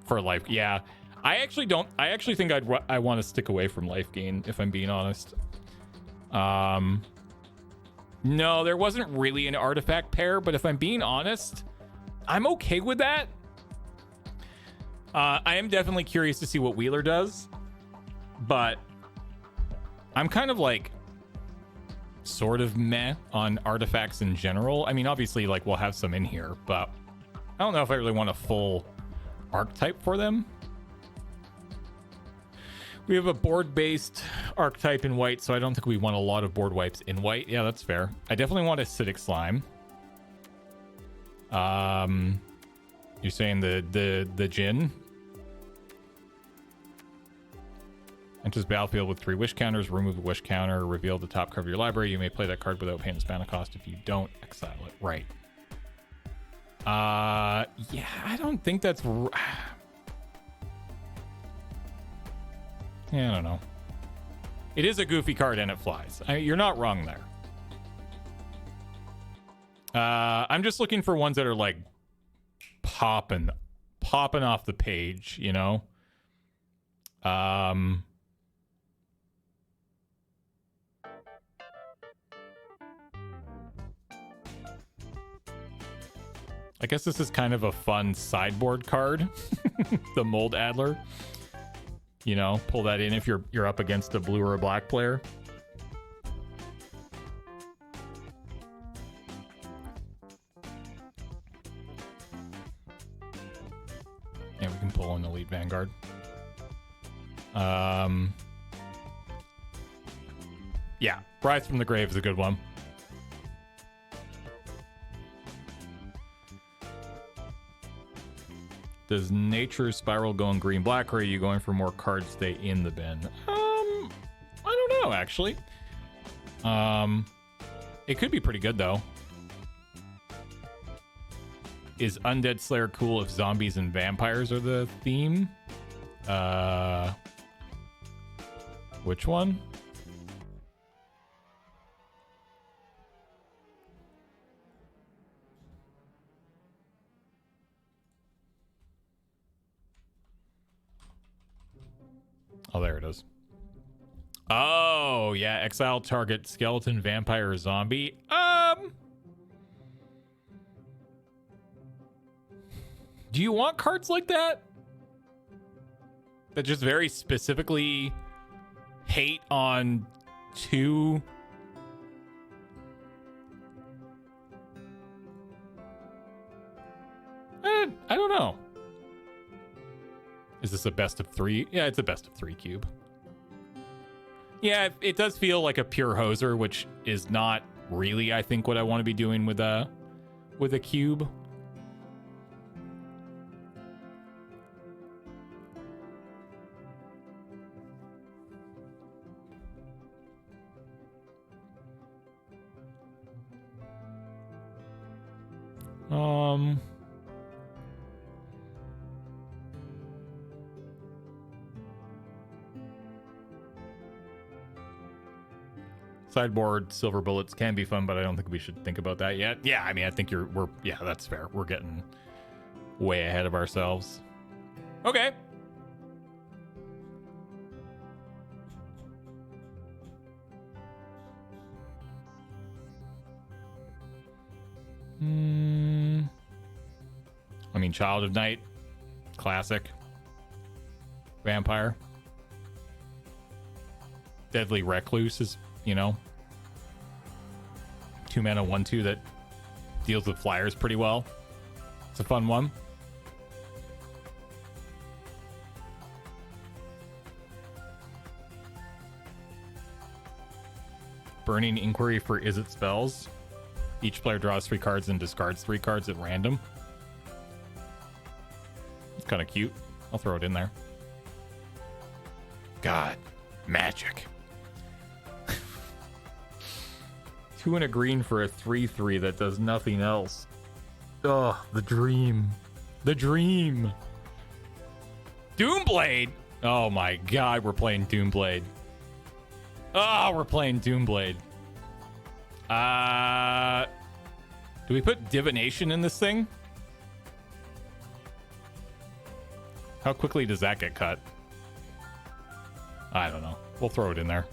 for life. Yeah, I actually don't. I actually think I want to stick away from life gain, if I'm being honest. No, there wasn't really an artifact pair, but if I'm being honest, I'm okay with that. I am definitely curious to see what Wheeler does, but I'm kind of like sort of meh on artifacts in general. I mean, obviously, like, we'll have some in here, but I don't know if I really want a full archetype for them. We have a board-based archetype in white, so I don't think we want a lot of board wipes in white. Yeah, that's fair. I definitely want acidic slime. You're saying the Djinn? Enters battlefield with 3 wish counters. Remove a wish counter. Reveal the top card of your library. You may play that card without paying its mana cost. If you don't, exile it. Right. Yeah, I don't think that's... Yeah, I don't know. It is a goofy card and it flies. You're not wrong there. I'm just looking for ones that are like popping off the page, you know? I guess this is kind of a fun sideboard card. The Mold Adler. You know, pull that in if you're up against a blue or a black player. Yeah, we can pull in Elite Vanguard. Yeah, Rise from the Grave is a good one. Does Nature's Spiral go in green black, or are you going for more cards stay in the bin? I don't know, actually. It could be pretty good though. Is Undead Slayer cool if zombies and vampires are the theme? Which one? Oh, there it is. Oh, yeah. Exile target skeleton, vampire, or zombie. Do you want cards like that? That just very specifically hate on 2? I don't know. Is this a best of 3? Yeah, it's a best of 3 cube. Yeah, it does feel like a pure hoser, which is not really, I think, what I want to be doing with a cube. Sideboard silver bullets can be fun, but I don't think we should think about that yet. Yeah, I mean, I think yeah, that's fair. We're getting way ahead of ourselves. Okay. I mean, Child of Night, classic. Vampire. Deadly Recluse is, you know, 2 mana 1/2 that deals with flyers pretty well. It's a fun one. Burning Inquiry for Is It spells. Each player draws 3 cards and discards 3 cards at random. It's kind of cute. I'll throw it in there. God, magic. 2 and a green for a 3/3 that does nothing else. Oh, the dream. The dream. Doomblade. Oh my god, we're playing Doomblade. Oh, we're playing Doomblade. Do we put Divination in this thing? How quickly does that get cut? I don't know. We'll throw it in there.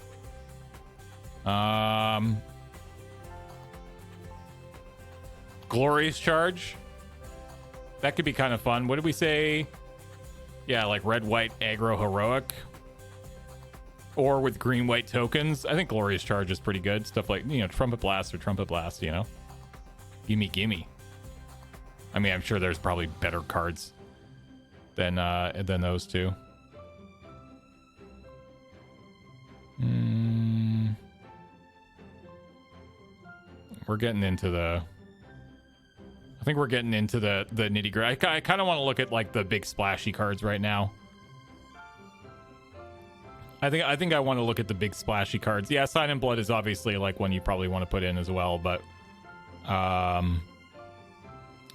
Glorious Charge. That could be kind of fun. What did we say? Yeah, like red, white, aggro, heroic. Or with green, white tokens. I think Glorious Charge is pretty good. Stuff like, you know, Trumpet Blast or Trumpet Blast, you know? Gimme, gimme. I mean, I'm sure there's probably better cards than those two. We're getting into the... I think we're getting into the nitty-gritty. I kind of want to look at, like, the big splashy cards right now. I think I want to look at the big splashy cards. Yeah, Sign in Blood is obviously, like, one you probably want to put in as well, but... I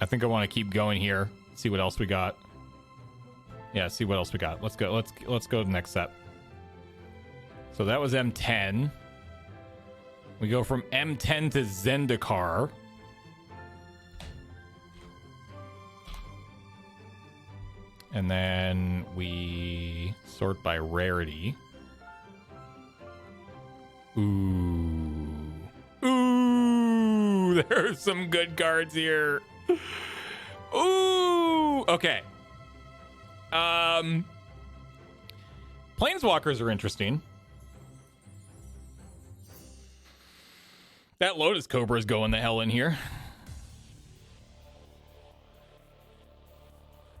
think I want to keep going here. See what else we got. Yeah, see what else we got. Let's go. Let's go to the next set. So that was M10. We go from M10 to Zendikar. And then we sort by rarity. Ooh. Ooh, there's some good cards here. Ooh, okay. Planeswalkers are interesting. That Lotus Cobra is going the hell in here.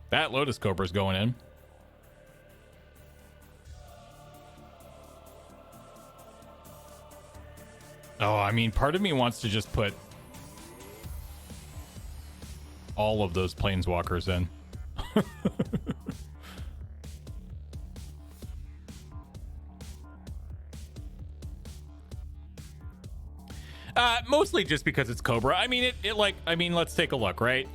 That Lotus Cobra is going in. Oh, I mean, part of me wants to just put all of those Planeswalkers in. Mostly just because it's Cobra. I mean, let's take a look, right?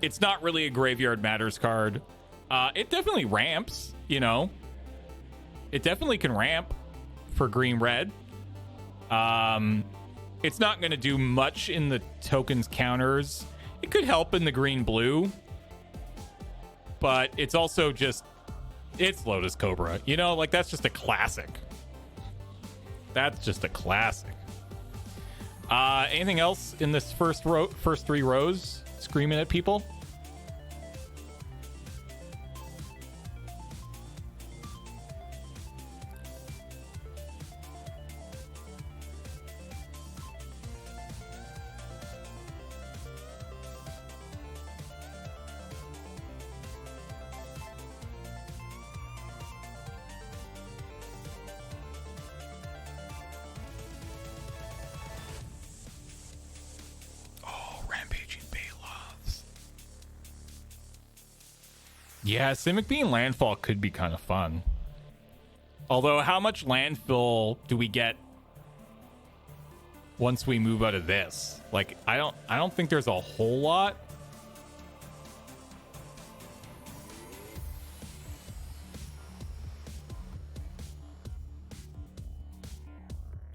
It's not really a Graveyard Matters card. It definitely ramps, you know. It definitely can ramp for green-red. It's not going to do much in the tokens counters. It could help in the green-blue. But it's also just... It's Lotus Cobra. You know, like, that's just a classic. That's just a classic. Anything else in this first three rows screaming at people? Yeah, Simic being landfall could be kind of fun. Although, how much landfill do we get once we move out of this? Like, I don't think there's a whole lot.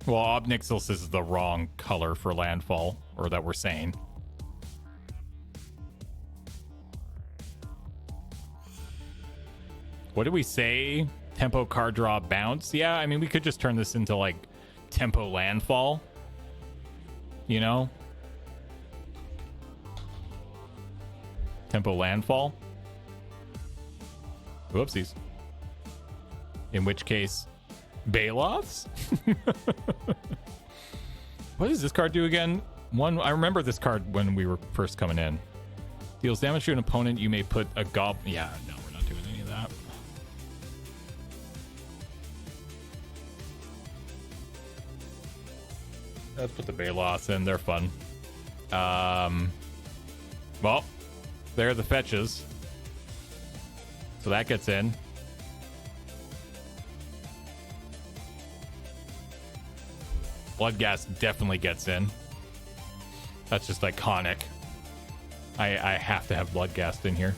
Well, Obnixos is the wrong color for landfall, or that we're saying. What did we say? Tempo card draw bounce? Yeah, I mean, we could just turn this into, like, tempo landfall. You know? Tempo landfall. Whoopsies. In which case, Baloths? What does this card do again? I remember this card when we were first coming in. Deals damage to an opponent, you may put a goblin... Yeah, no, we're not doing any of that. Let's put the Baloths in. They're fun. Well, there are the fetches. So that gets in. Bloodghast definitely gets in. That's just iconic. I have to have Bloodghast in here.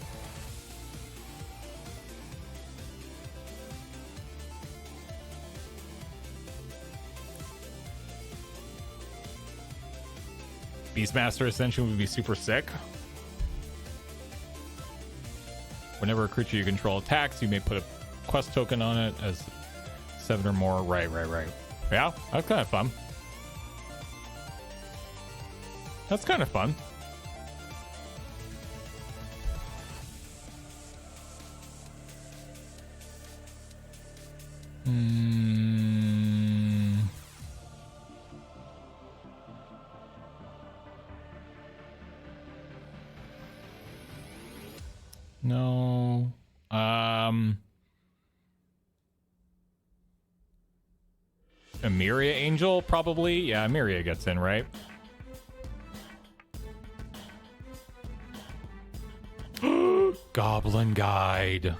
Beastmaster Ascension would be super sick. Whenever a creature you control attacks, you may put a quest token on it as 7 or more. Right. Yeah, that's kind of fun. That's kind of fun. No. Emiria Angel, probably. Yeah, Emiria gets in, right? Goblin Guide.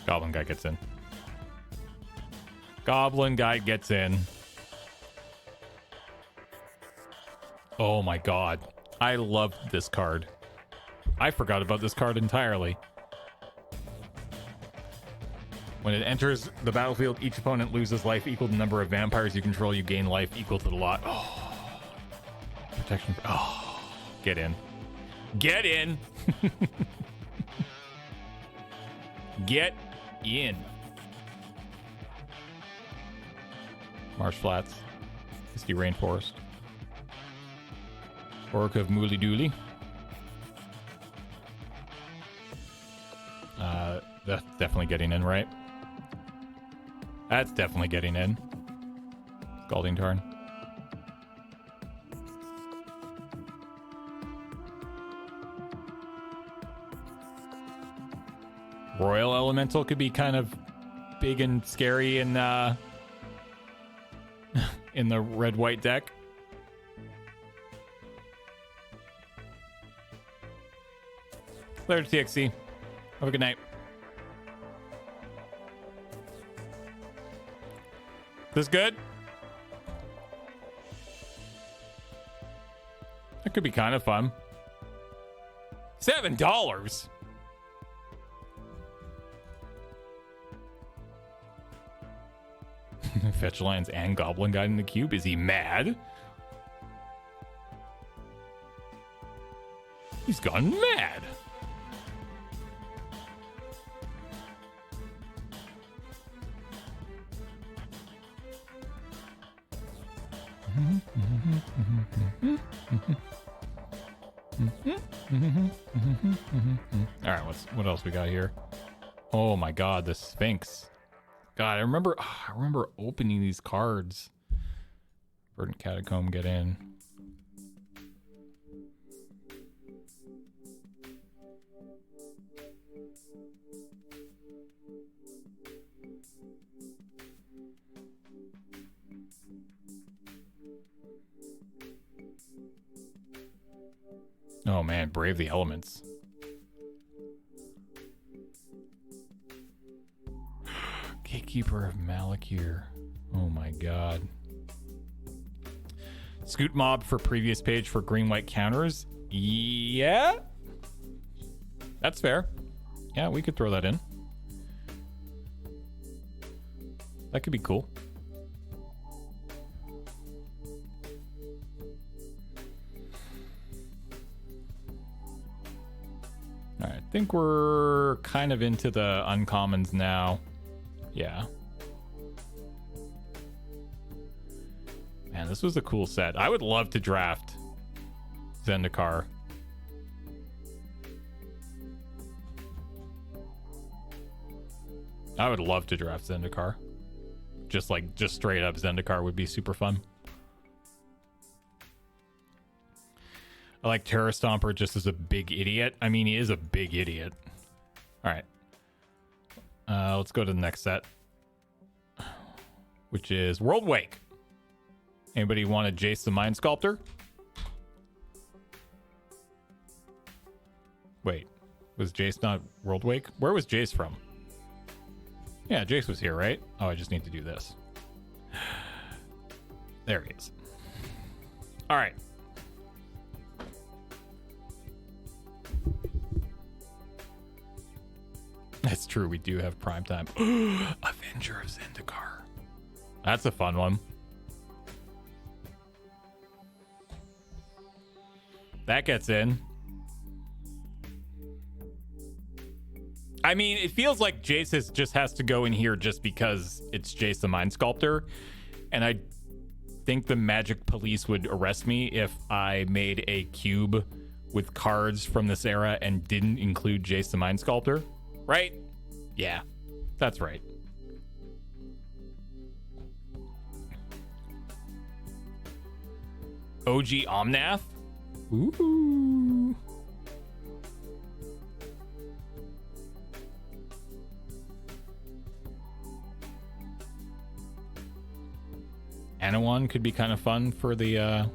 Goblin Guide gets in. Goblin Guide gets in. Oh my god. I love this card. I forgot about this card entirely. When it enters the battlefield, each opponent loses life equal to the number of vampires you control. You gain life equal to the lot. Oh. Protection. Oh. Get in. Get in. Get in. Marsh Flats. Misty Rainforest. Orc of Mooly Dooley. That's definitely getting in, right? That's definitely getting in. Scalding Tarn. Royal Elemental could be kind of big and scary in in the red-white deck. Later, TXC. Have a good night. This good? That could be kind of fun. $7. Fetch Lions and Goblin Guide in the cube. Is he mad? He's gone mad. All right, what else we got here? Oh my god, the Sphinx. God, I remember opening these cards. Verdant Catacomb, get in. Oh man, Brave the Elements. Gatekeeper of Malakir. Oh my god. Scoot Mob for previous page for green-white counters. Yeah? That's fair. Yeah, we could throw that in. That could be cool. Alright, I think we're kind of into the uncommons now. Yeah. Man, this was a cool set. I would love to draft Zendikar. I would love to draft Zendikar. Just straight up Zendikar would be super fun. I like Terror Stomper just as a big idiot. I mean, he is a big idiot. All right. Let's go to the next set, which is World Wake. Anybody want a Jace the Mind Sculptor? Wait, was Jace not World Wake? Where was Jace from? Yeah, Jace was here, right? Oh, I just need to do this. There he is. All right. That's true. We do have prime time. Avenger of Zendikar. That's a fun one. That gets in. I mean, it feels like Jace just has to go in here just because it's Jace the Mind Sculptor. And I think the Magic Police would arrest me if I made a cube with cards from this era and didn't include Jace the Mind Sculptor. Right? Yeah, that's right. OG Omnath? Ooh. Anawan could be kind of fun for the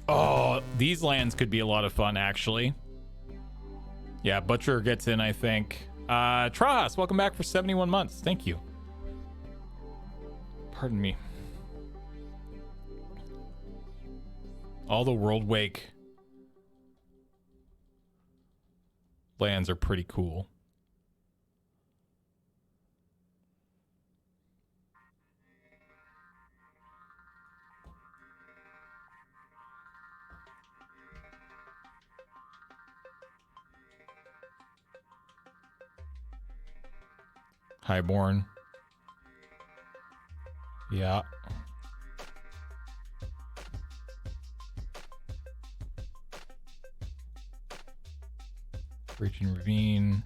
Oh, these lands could be a lot of fun, actually. Yeah, Butcher gets in, I think. Trajas, welcome back for 71 months. Thank you. Pardon me. All the World Wake lands are pretty cool. Highborn. Yeah. Raging Ravine.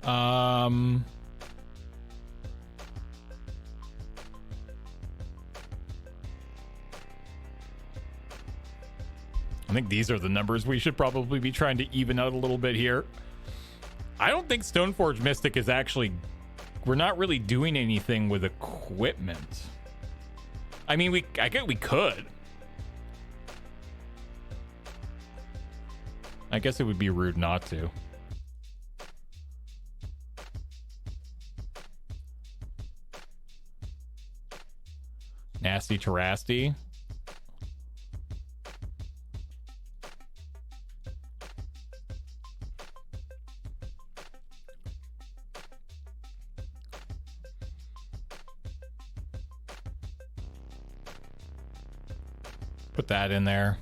I think these are the numbers we should probably be trying to even out a little bit here. I don't think Stoneforge Mystic is actually... We're not really doing anything with equipment. I mean, I guess we could. I guess it would be rude not to. Nasty Terrasty. Put that in there.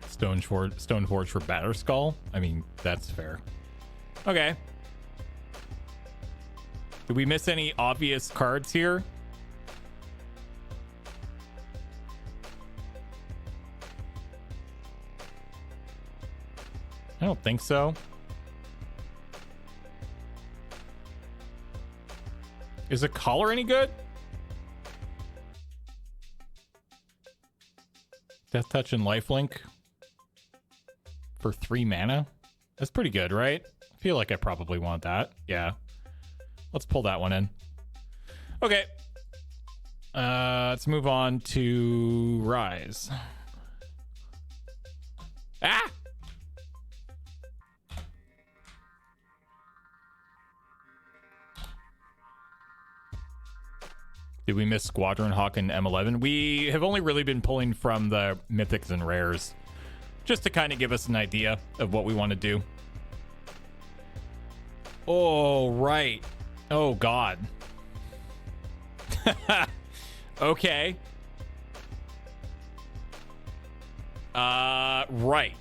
Stoneforge for Batterskull. I mean, that's fair. Okay. Did we miss any obvious cards here? I don't think so. Is a collar any good? Death Touch and Lifelink for 3 mana. That's pretty good, right? I feel like I probably want that. Yeah. Let's pull that one in. Okay. Let's move on to Rise. Ah! Did we miss Squadron Hawk and M11? We have only really been pulling from the Mythics and Rares, just to kind of give us an idea of what we want to do. Oh, right. Oh, God. Okay. Right.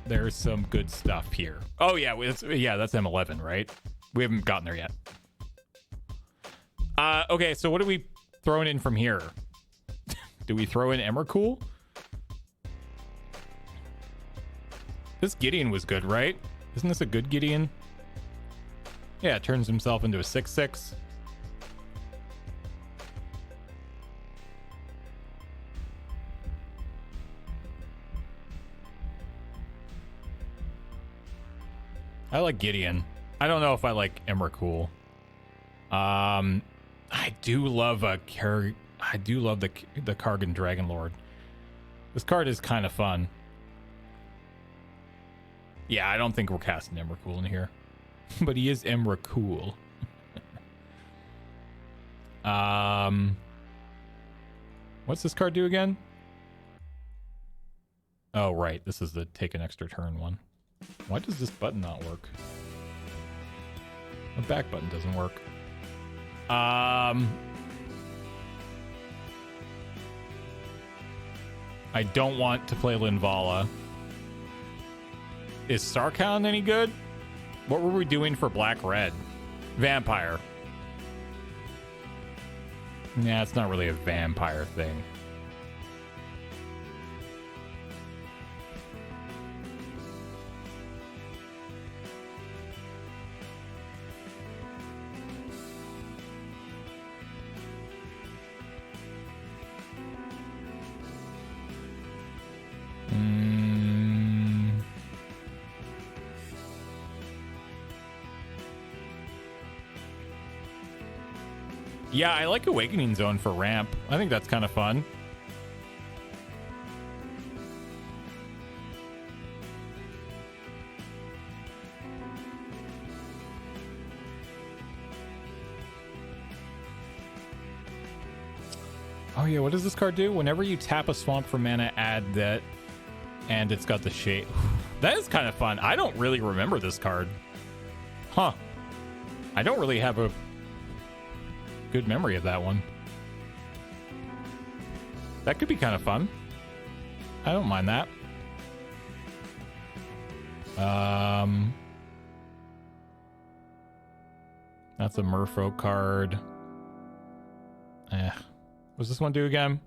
There's some good stuff here. Oh, yeah. That's M11, right? We haven't gotten there yet. Okay, so what are we throwing in from here? Do we throw in Emrakul? This Gideon was good, right? Isn't this a good Gideon? Yeah, it turns himself into a 6/6. I like Gideon. I don't know if I like Emrakul. I do love the Kargan Dragon Lord. This card is kind of fun. Yeah, I don't think we're casting Emrakul in here. But he is Emrakul. What's this card do again? Oh, right. This is the take an extra turn one. Why does this button not work? The back button doesn't work. I don't want to play Linvala. Is Sarkhan any good? What were we doing for black-red? Vampire. Nah, it's not really a vampire thing. Yeah, I like Awakening Zone for ramp. I think that's kind of fun. Oh yeah, what does this card do? Whenever you tap a swamp for mana, add that, and it's got the shape. That is kind of fun. I don't really remember this card. Huh. I don't really have a good memory of that one. That could be kind of fun. I don't mind that. That's a Merfolk card. What's this one do again?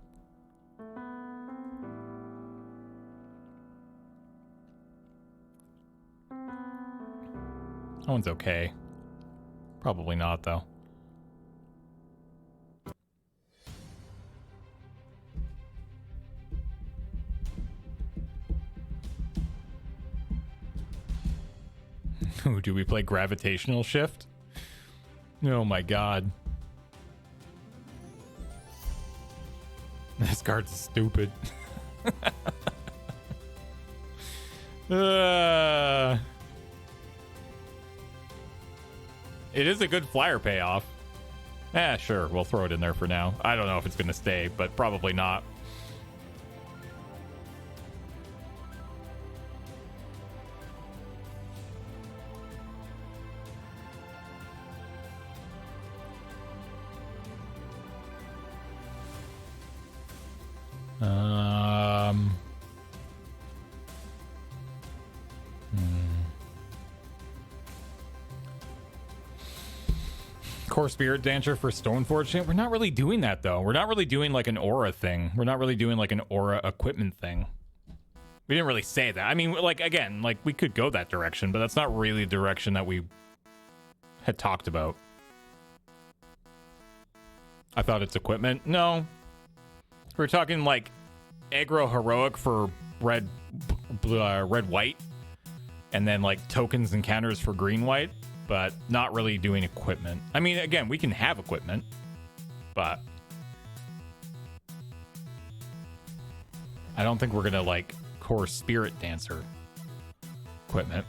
That one's okay. Probably not, though. Do we play Gravitational Shift? Oh my god. This card's stupid. It is a good flyer payoff. Sure, we'll throw it in there for now. I don't know if it's going to stay, but probably not. Core Spirit Dancer for Stoneforge. We're not really doing that, though. We're not really doing like an aura thing. We're not really doing like an aura equipment thing. We didn't really say that. I mean, like, again, like, we could go that direction, but that's not really the direction that we had talked about. I thought it's equipment. No. We're talking like aggro heroic for red white, and then like tokens and counters for green white, but not really doing equipment. I mean, again, we can have equipment, but I don't think we're gonna like Core Spirit Dancer equipment.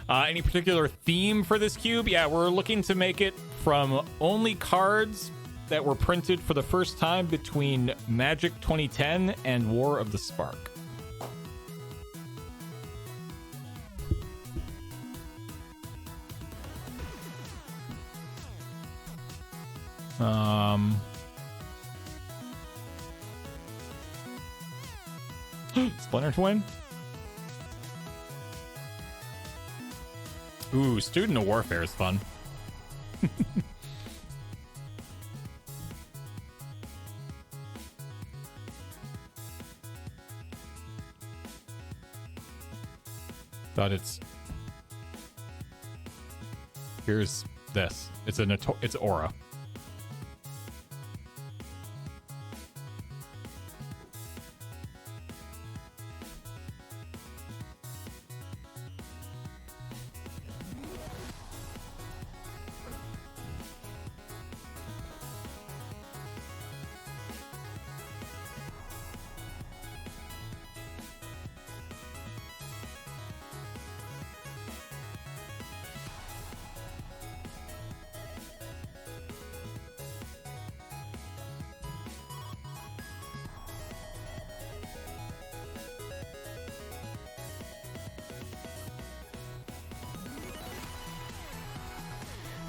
Any particular theme for this cube? Yeah, we're looking to make it from only cards that were printed for the first time between Magic 2010 and War of the Spark. Splinter Twin? Ooh, Student of Warfare is fun. Thought it's... Here's this. It's aura.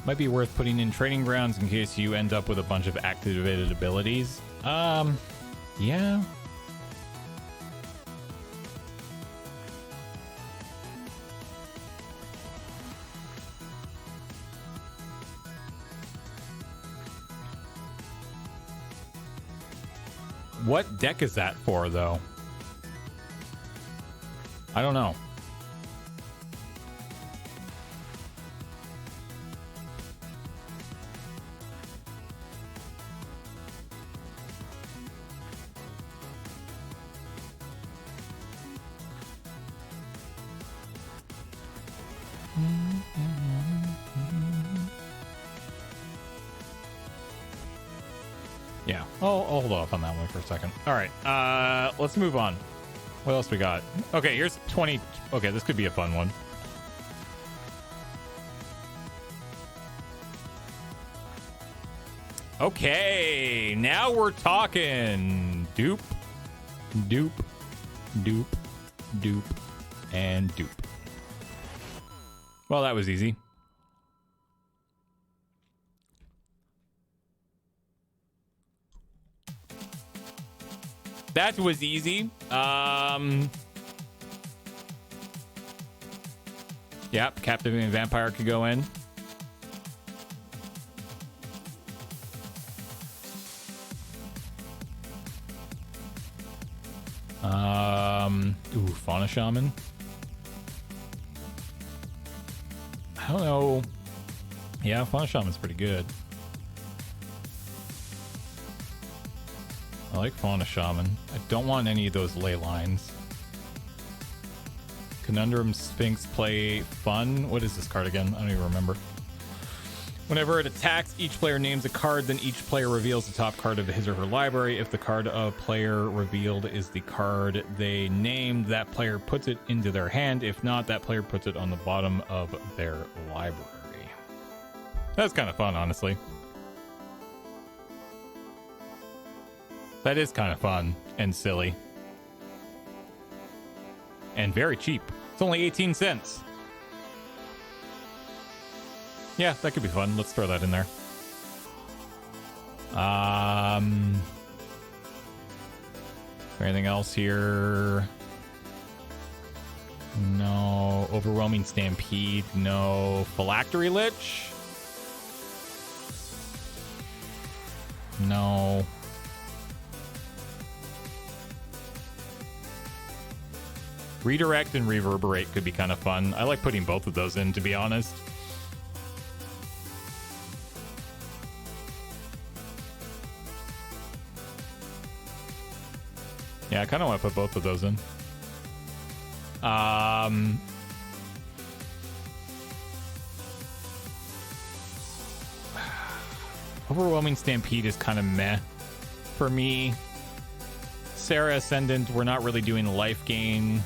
Might be worth putting in training grounds in case you end up with a bunch of activated abilities. Yeah. What deck is that for, though? I don't know. Yeah, I'll hold off on that one for a second. All right, let's move on. What else we got? Okay, here's 20. Okay, this could be a fun one. Okay, now we're talking. Dupe, dupe, dupe, dupe, and dupe. Well, that was easy. That was easy. Yep, Captivating Vampire could go in. Ooh, Fauna Shaman. I don't know. Yeah, Fauna Shaman's pretty good. I like Fauna Shaman. I don't want any of those ley lines. Conundrum Sphinx play fun. What is this card again? I don't even remember. Whenever it attacks, each player names a card, then each player reveals the top card of his or her library. If the card of player revealed is the card they named, that player puts it into their hand. If not, that player puts it on the bottom of their library. That's kind of fun, honestly. That is kind of fun and silly. And very cheap. It's only 18 cents. Yeah, that could be fun. Let's throw that in there. Anything else here? No. Overwhelming Stampede. No. Phylactery Lich? No. Redirect and Reverberate could be kind of fun. I like putting both of those in, to be honest. Yeah, I kind of want to put both of those in. Overwhelming Stampede is kind of meh for me. Sarah Ascendant, we're not really doing life gain.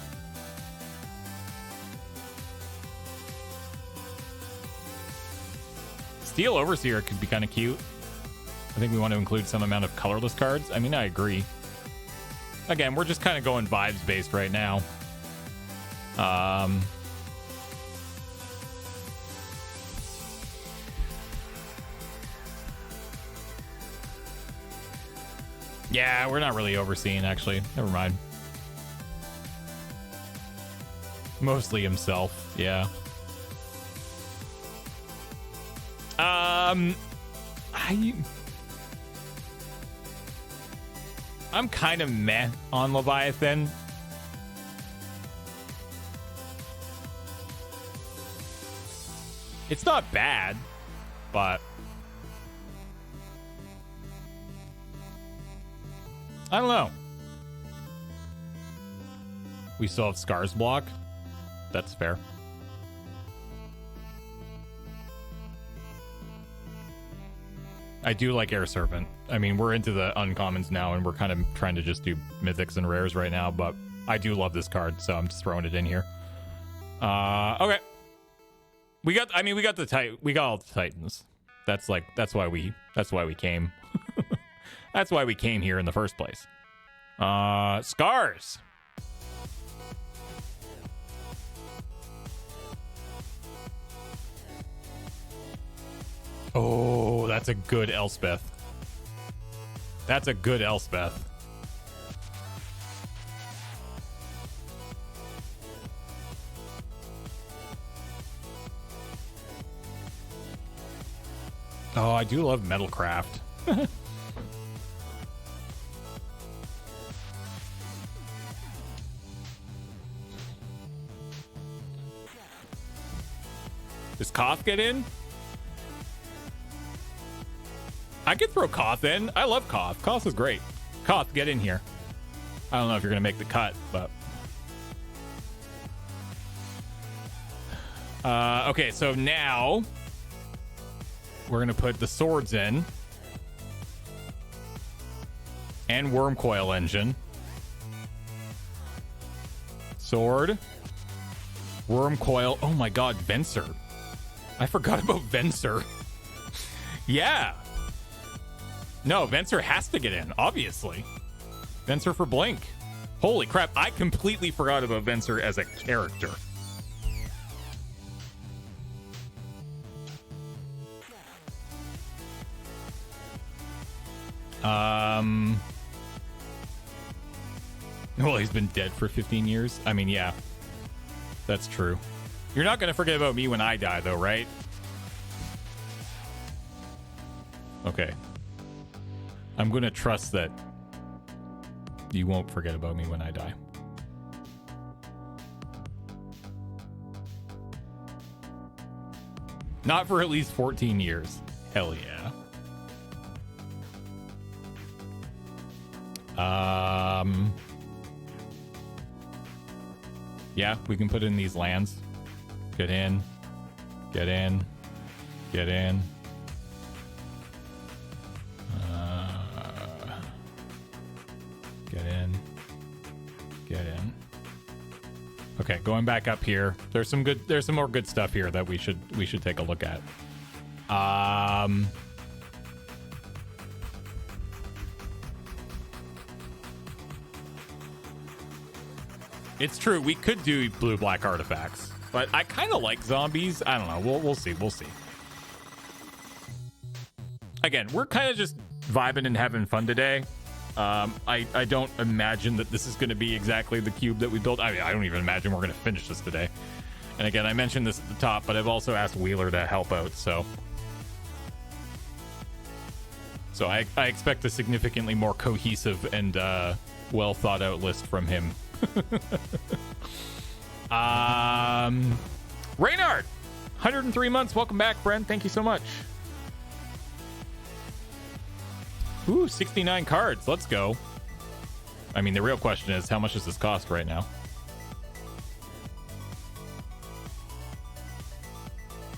Steel Overseer could be kind of cute. I think we want to include some amount of colorless cards. I mean, I agree. Again, we're just kind of going vibes based right now. Yeah, we're not really overseeing, actually. Never mind. Mostly himself, yeah. I'm kind of meh on Leviathan. It's not bad, but I don't know. We still have Scars block. That's fair. I do like Air Serpent. I mean, we're into the uncommons now, and we're kind of trying to just do mythics and rares right now, but I do love this card, so I'm just throwing it in here. Okay. We got all the Titans. That's why we came. That's why we came here in the first place. Scars. Oh, that's a good Elspeth. That's a good Elspeth. Oh, I do love Metalcraft. Does Koth get in? I could throw Koth in. I love Koth. Koth is great. Koth, get in here. I don't know if you're going to make the cut, but... okay, so now... we're going to put the swords in. And worm coil engine. Sword. Worm coil. Oh my god, Venser. I forgot about Venser. Yeah. No, Venser has to get in, obviously. Venser for Blink. Holy crap, I completely forgot about Venser as a character. Well, he's been dead for 15 years. I mean, yeah. That's true. You're not going to forget about me when I die, though, right? Okay. I'm going to trust that you won't forget about me when I die. Not for at least 14 years. Hell yeah. Yeah, we can put in these lands. Get in. Get in. Get in. Get in. Get in. Okay, going back up here. There's some more good stuff here that we should take a look at. It's true, we could do blue-black artifacts, but I kind of like zombies. I don't know. We'll see. We'll see. Again, we're kind of just vibing and having fun today. I don't imagine that this is going to be exactly the cube that we built. I mean, I don't even imagine we're going to finish this today. And again, I mentioned this at the top, but I've also asked Wheeler to help out, so I expect a significantly more cohesive and well thought out list from him. Reynard, 103 months. Welcome back, friend. Thank you so much. Ooh, 69 cards. Let's go. I mean, the real question is, how much does this cost right now?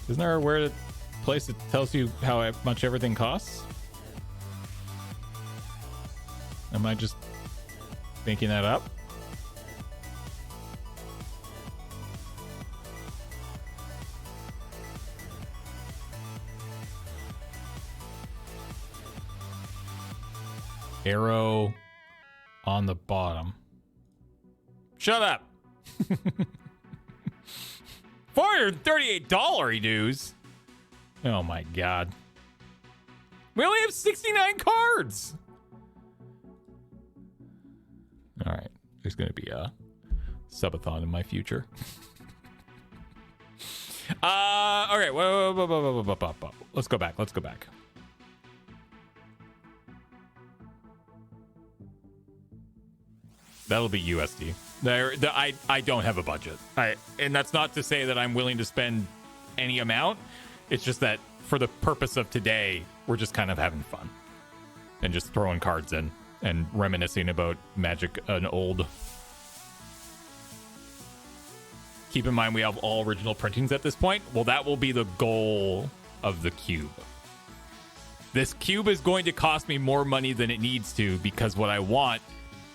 Isn't there a place that tells you how much everything costs? Am I just making that up? Arrow on the bottom. Shut up. $438 dues. Oh my god. We only have 69 cards. All right. There's going to be a subathon in my future. All right. Whoa. Let's go back. Let's go back. That'll be USD. I don't have a budget. And that's not to say that I'm willing to spend any amount. It's just that for the purpose of today, we're just kind of having fun and just throwing cards in and reminiscing about Magic and old. Keep in mind we have all original printings at this point. Well, that will be the goal of the cube. This cube is going to cost me more money than it needs to because what I want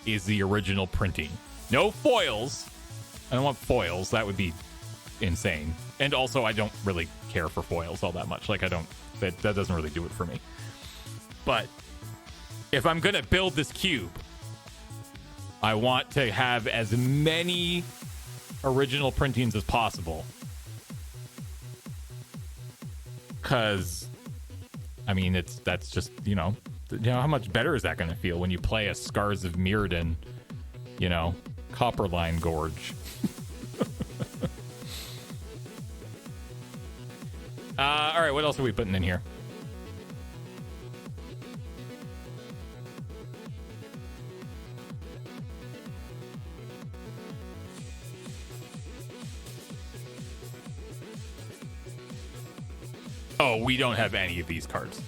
is the original printing. No foils. I don't want foils. That would be insane. And also, I don't really care for foils all that much. Like, that doesn't really do it for me. But if I'm going to build this cube, I want to have as many original printings as possible. Because I mean, that's just, how much better is that going to feel when you play a Scars of Mirrodin, Copperline Gorge? All right, what else are we putting in here? Oh, we don't have any of these cards.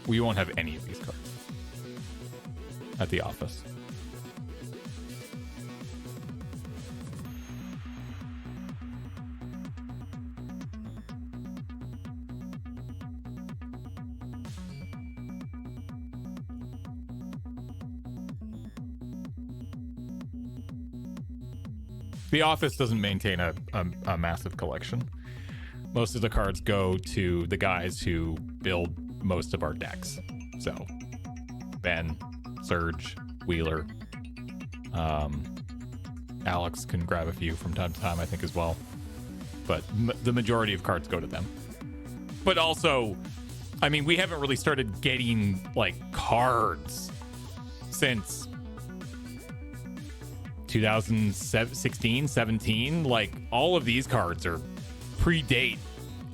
We won't have any of these cards at the office. The office doesn't maintain a massive collection. Most of the cards go to the guys who build most of our decks. So, Ben, Serge, Wheeler, Alex can grab a few from time to time, I think, as well. But the majority of cards go to them. But also, I mean, we haven't really started getting, cards since 2016, 17. All of these cards predate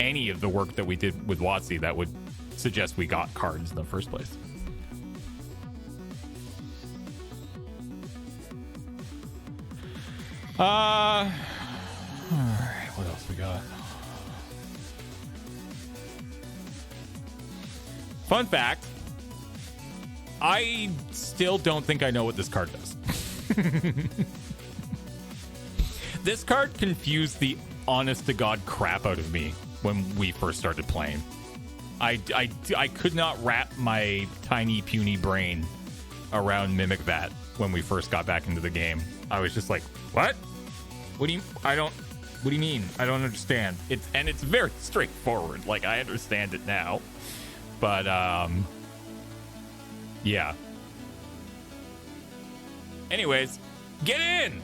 any of the work that we did with WotC that would suggest we got cards in the first place. All right, what else we got? Fun fact, I still don't think I know what this card does. This card confused the honest to God crap out of me when we first started playing. I could not wrap my tiny puny brain around Mimic Vat when we first got back into the game. I was just like, what? What do you mean? I don't understand. It's very straightforward. I understand it now. But yeah. Anyways, get in.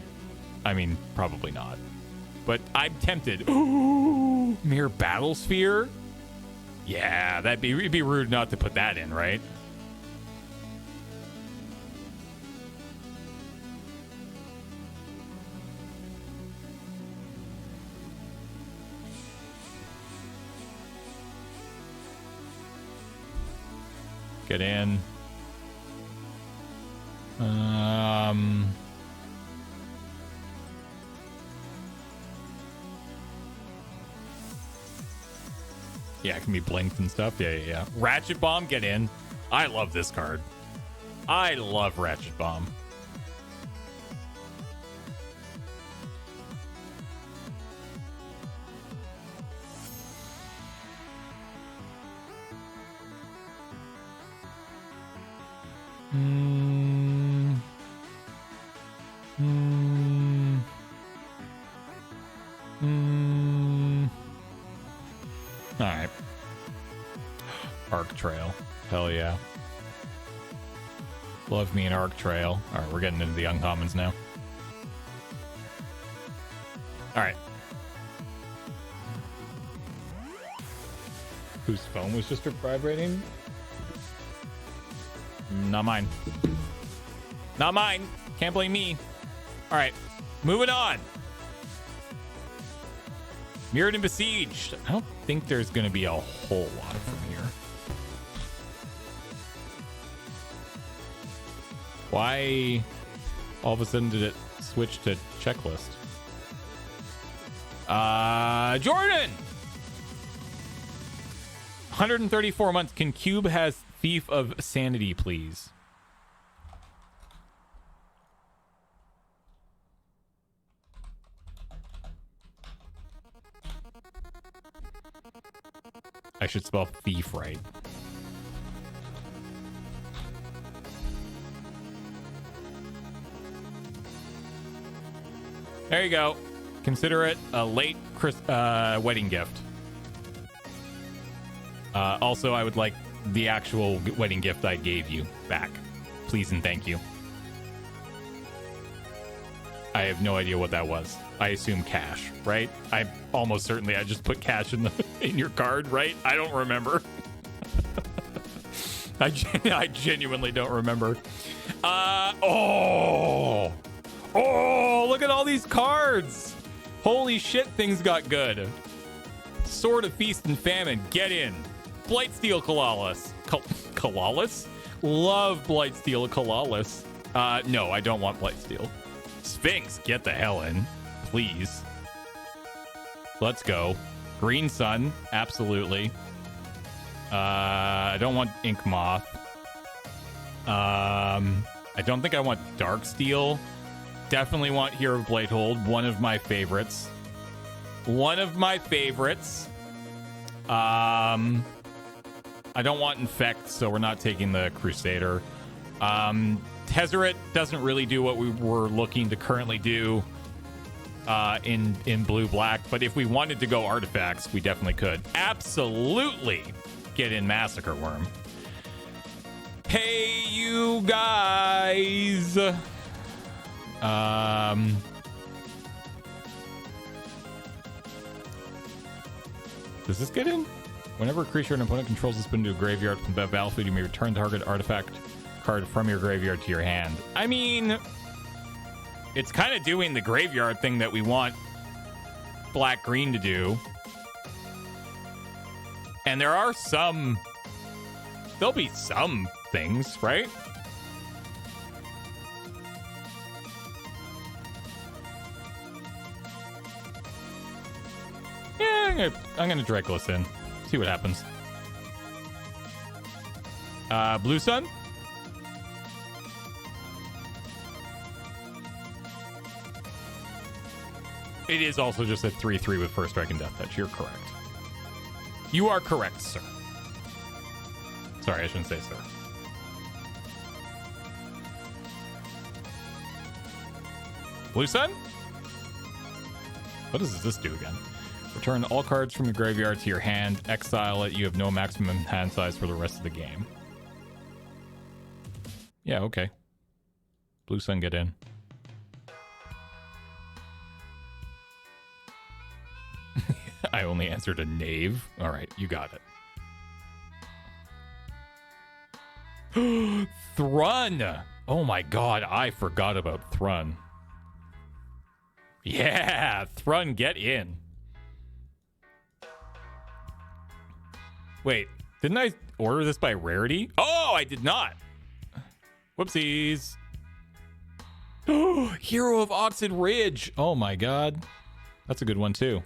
I mean, probably not. But I'm tempted. Ooh, Mere Battlesphere? Yeah, it'd be rude not to put that in, right? Get in. Yeah, it can be blinked and stuff. Yeah. Ratchet Bomb, get in. I love this card. I love Ratchet Bomb. All right. Arc Trail. Hell yeah. Love me an Arc Trail. All right, we're getting into the uncommons now. All right. Whose phone was just vibrating? Not mine. Not mine. Can't blame me. All right. Moving on. Mirrodin Besieged. I don't think there's going to be a whole lot from here. Why all of a sudden did it switch to checklist? Jordan! 134 months. Can Cube has Thief of Sanity, please? I should spell thief right. There you go. Consider it a late wedding gift. Also, I would like the actual wedding gift I gave you back. Please and thank you. I have no idea what that was. I assume cash, right? I'm almost certainly I just put cash in your card, right? I don't remember. I genuinely don't remember. Oh, look at all these cards. Holy shit, things got good. Sword of Feast and Famine, get in. Blightsteel Kalalis. Kalalis? Love Blightsteel Kalalis. No, I don't want Blightsteel. Sphinx, get the hell in. Please. Let's go. Green Sun, absolutely. I don't want Ink Moth. I don't think I want Darksteel. Definitely want Hero of Bladehold, one of my favorites. I don't want Infect, so we're not taking the Crusader. Tezzeret doesn't really do what we were looking to currently do in blue-black, but if we wanted to go artifacts, we definitely could. Absolutely get in Massacre Worm. Hey, you guys! Does this get in? Whenever a creature an opponent controls is put into a graveyard from the battlefield, you may return target artifact card from your graveyard to your hand. I mean, it's kind of doing the graveyard thing that we want black-green to do. And there are some... There'll be some things, right? Yeah, I'm gonna Draculus in. See what happens. Blue Sun? It is also just a 3/3 with first strike and death touch. You're correct. You are correct, sir. Sorry, I shouldn't say sir. Blue Sun? What does this do again? Return all cards from your graveyard to your hand. Exile it. You have no maximum hand size for the rest of the game. Yeah, okay. Blue Sun, get in. I only answered a knave. All right, you got it. Thrun! Oh my god, I forgot about Thrun. Yeah, Thrun, get in. Wait, didn't I order this by rarity? Oh, I did not. Whoopsies. Hero of Oxid Ridge. Oh my god. That's a good one too.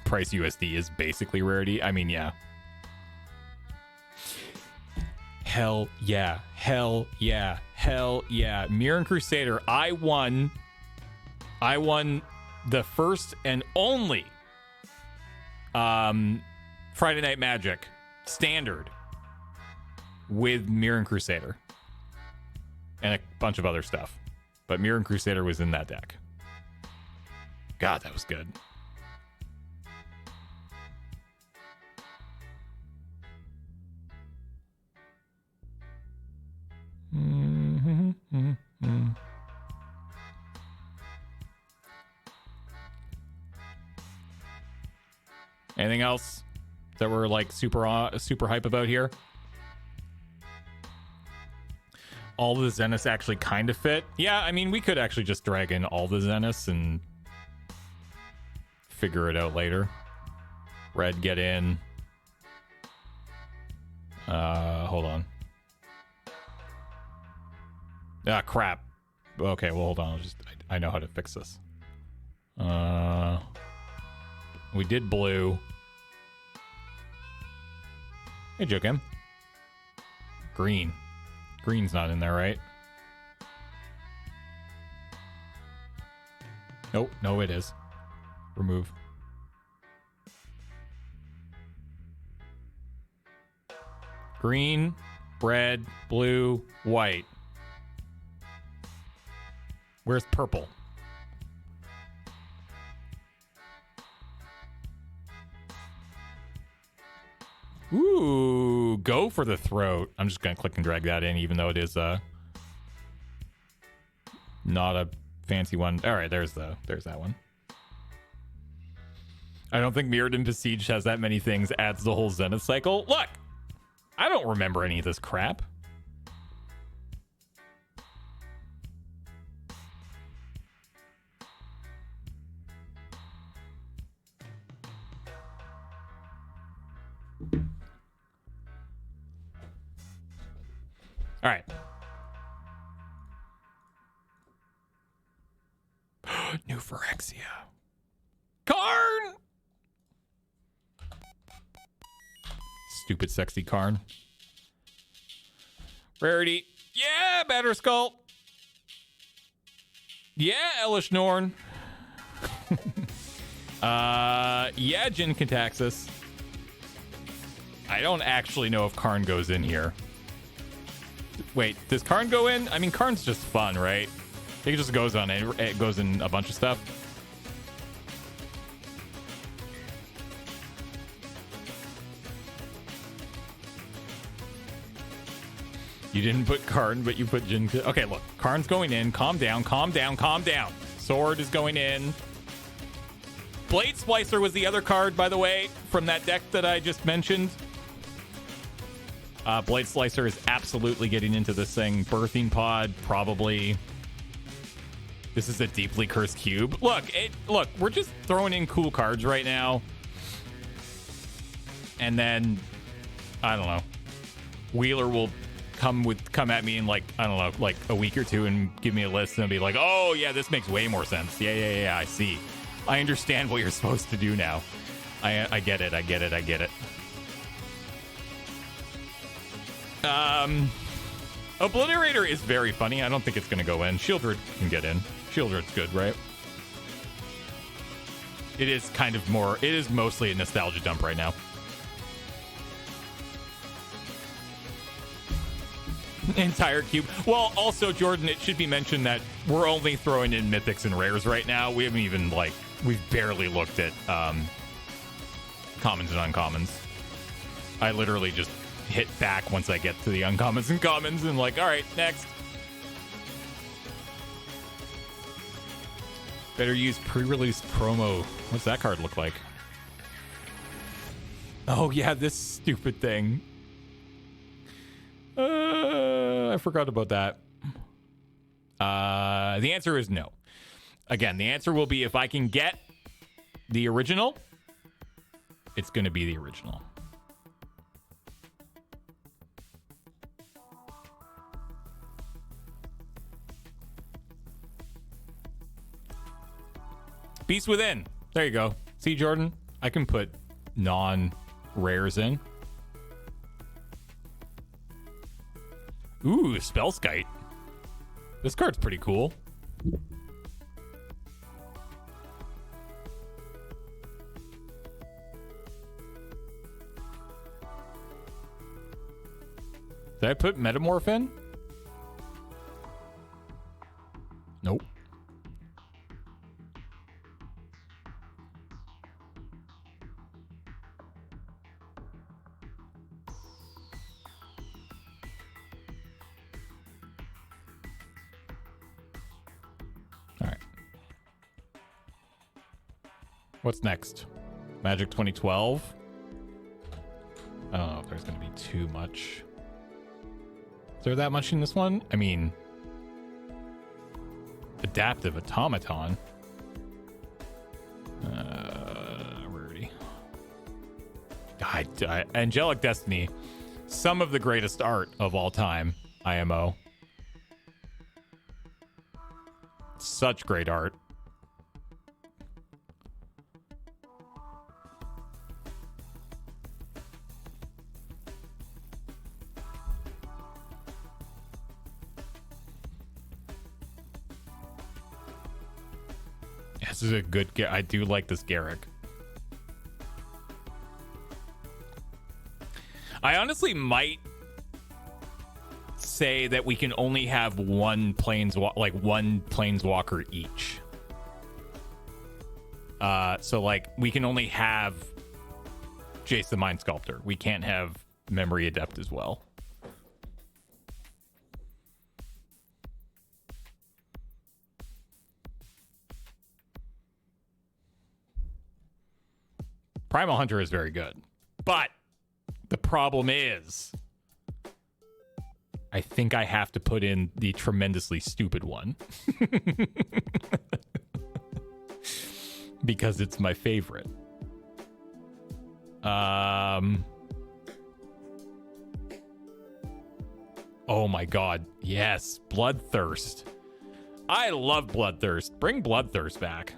Price USD is basically rarity. I mean, yeah. Hell yeah. Hell yeah. Hell yeah. Mirren Crusader. I won the first and only Friday Night Magic standard with Mirren Crusader. And a bunch of other stuff. But Mirren Crusader was in that deck. God, that was good. Anything else that we're like super hype about here? All the Zeniths actually kind of fit. Yeah, I mean, we could actually just drag in all the Zeniths and figure it out later. Red, get in. Hold on. Ah, crap. Okay, well, hold on. I know how to fix this. We did blue. Hey, Jokim. Green. Green's not in there, right? Nope. No, it is. Remove. Green, red, blue, white. Where's purple? Ooh, go for the throat. I'm just going to click and drag that in, even though it is not a fancy one. All right, there's that one. I don't think Mirrodin Besieged has that many things. Adds the whole Zenith cycle. Look, I don't remember any of this crap. All right. New Phyrexia. Karn! Stupid sexy Karn. Rarity. Yeah, Batterskull. Yeah, Elish Norn. Yeah, Jin Cataxis. I don't actually know if Karn goes in here. Wait, does Karn go in? I mean, Karn's just fun, right? It just goes on. It goes in a bunch of stuff. You didn't put Karn, but you put Jin. Okay, look, Karn's going in. Calm down, calm down, calm down. Sword is going in. Blade Splicer was the other card, by the way, from that deck that I just mentioned. Blade Slicer is absolutely getting into this thing. Birthing Pod, probably. This is a deeply cursed cube. Look, we're just throwing in cool cards right now. And then, I don't know. Wheeler will come at me in like, I don't know, like a week or two and give me a list and be like, oh yeah, this makes way more sense. Yeah, I see. I understand what you're supposed to do now. I get it. Obliterator is very funny. I don't think it's going to go in. Shieldred can get in. Shieldred's good, right? It is mostly a nostalgia dump right now. Entire cube. Well, also, Jordan, it should be mentioned that we're only throwing in mythics and rares right now. We haven't even, we've barely looked at commons and uncommons. I literally just hit back once I get to the uncommons and commons and all right, next. Better use pre-release promo. What's that card look like? Oh yeah, this stupid thing. I forgot about that. The answer is no. Again, the answer will be if I can get the original, it's going to be the original. Beast Within. There you go. See, Jordan? I can put non-rares in. Ooh, Spellskite. This card's pretty cool. Did I put Metamorph in? Nope. What's next? Magic 2012? I don't know if there's going to be too much. Is there that much in this one? I mean, Adaptive Automaton. Rarity. God, Angelic Destiny. Some of the greatest art of all time. IMO. Such great art. This is a good. I do like this Garrick. I honestly might say that we can only have one planeswalker each. So we can only have Jace the Mind Sculptor. We can't have Memory Adept as well. Primal Hunter is very good. But the problem is, I think I have to put in the tremendously stupid one. Because it's my favorite. Oh my god. Yes, Bloodthirst. I love Bloodthirst. Bring Bloodthirst back.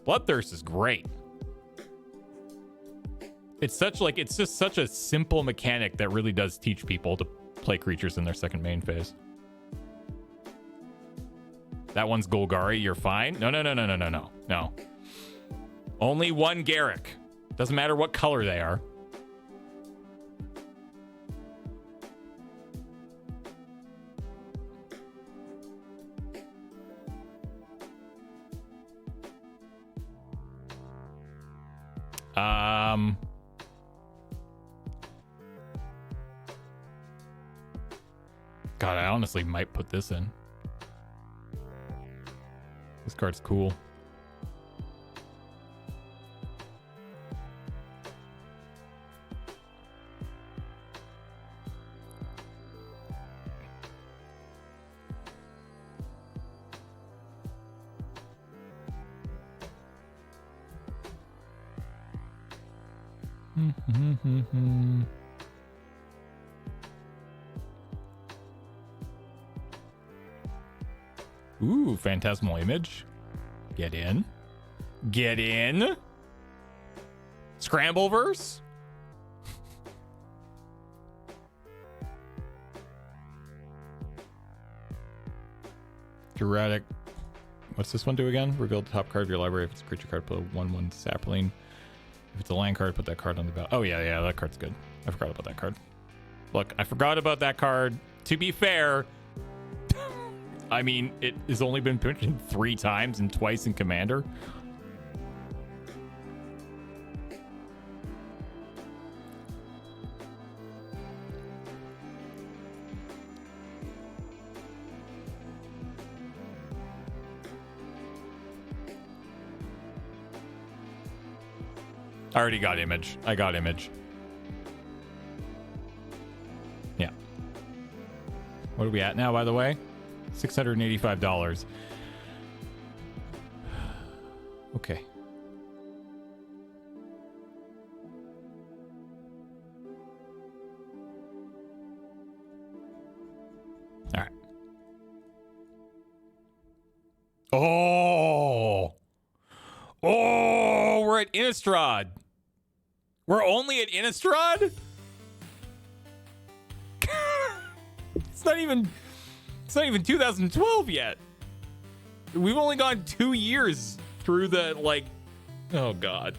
Bloodthirst is great. It's just such a simple mechanic that really does teach people to play creatures in their second main phase. That one's Golgari, you're fine. No. Only one Garruk. Doesn't matter what color they are. God, I honestly might put this in. This card's cool. Ooh, Phantasmal Image. Get in. Get in. Scrambleverse. Erratic. What's this one do again? Reveal the top card of your library. If it's a creature card, put a 1/1 sapling. If it's a land card, put that card on the ballot. Oh, yeah, that card's good. I forgot about that card. Look, I forgot about that card. To be fair, I mean, it has only been printed 3 times and twice in Commander. I already got Image. I got Image. Yeah. What are we at now, by the way? $685. Okay. All right. Oh, we're at Innistrad. We're only at Innistrad? It's not even 2012 yet. We've only gone 2 years through the, like, oh god.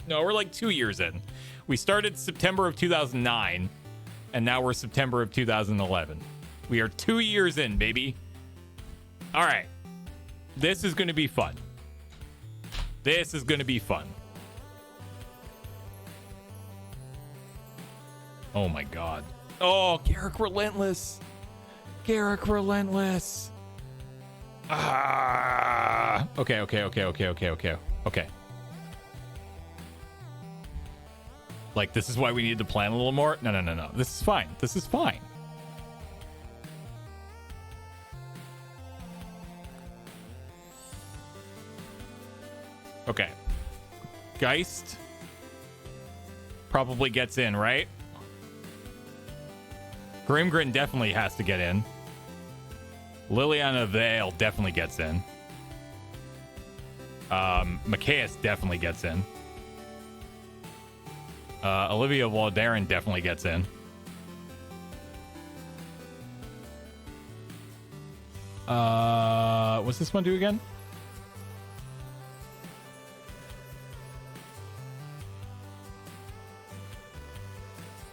No, we're like 2 years in. We started September of 2009, and now we're September of 2011. We are 2 years in, baby. All right. This is going to be fun. This is going to be fun. Oh my god. Oh, Garruk Relentless. Garruk Relentless. Ah. Okay. Like, this is why we need to plan a little more? No. This is fine. This is fine. Okay. Geist probably gets in, right? Grimgrin definitely has to get in. Liliana Vale definitely gets in. Macias definitely gets in. Olivia Waldarin definitely gets in. What's this one do again?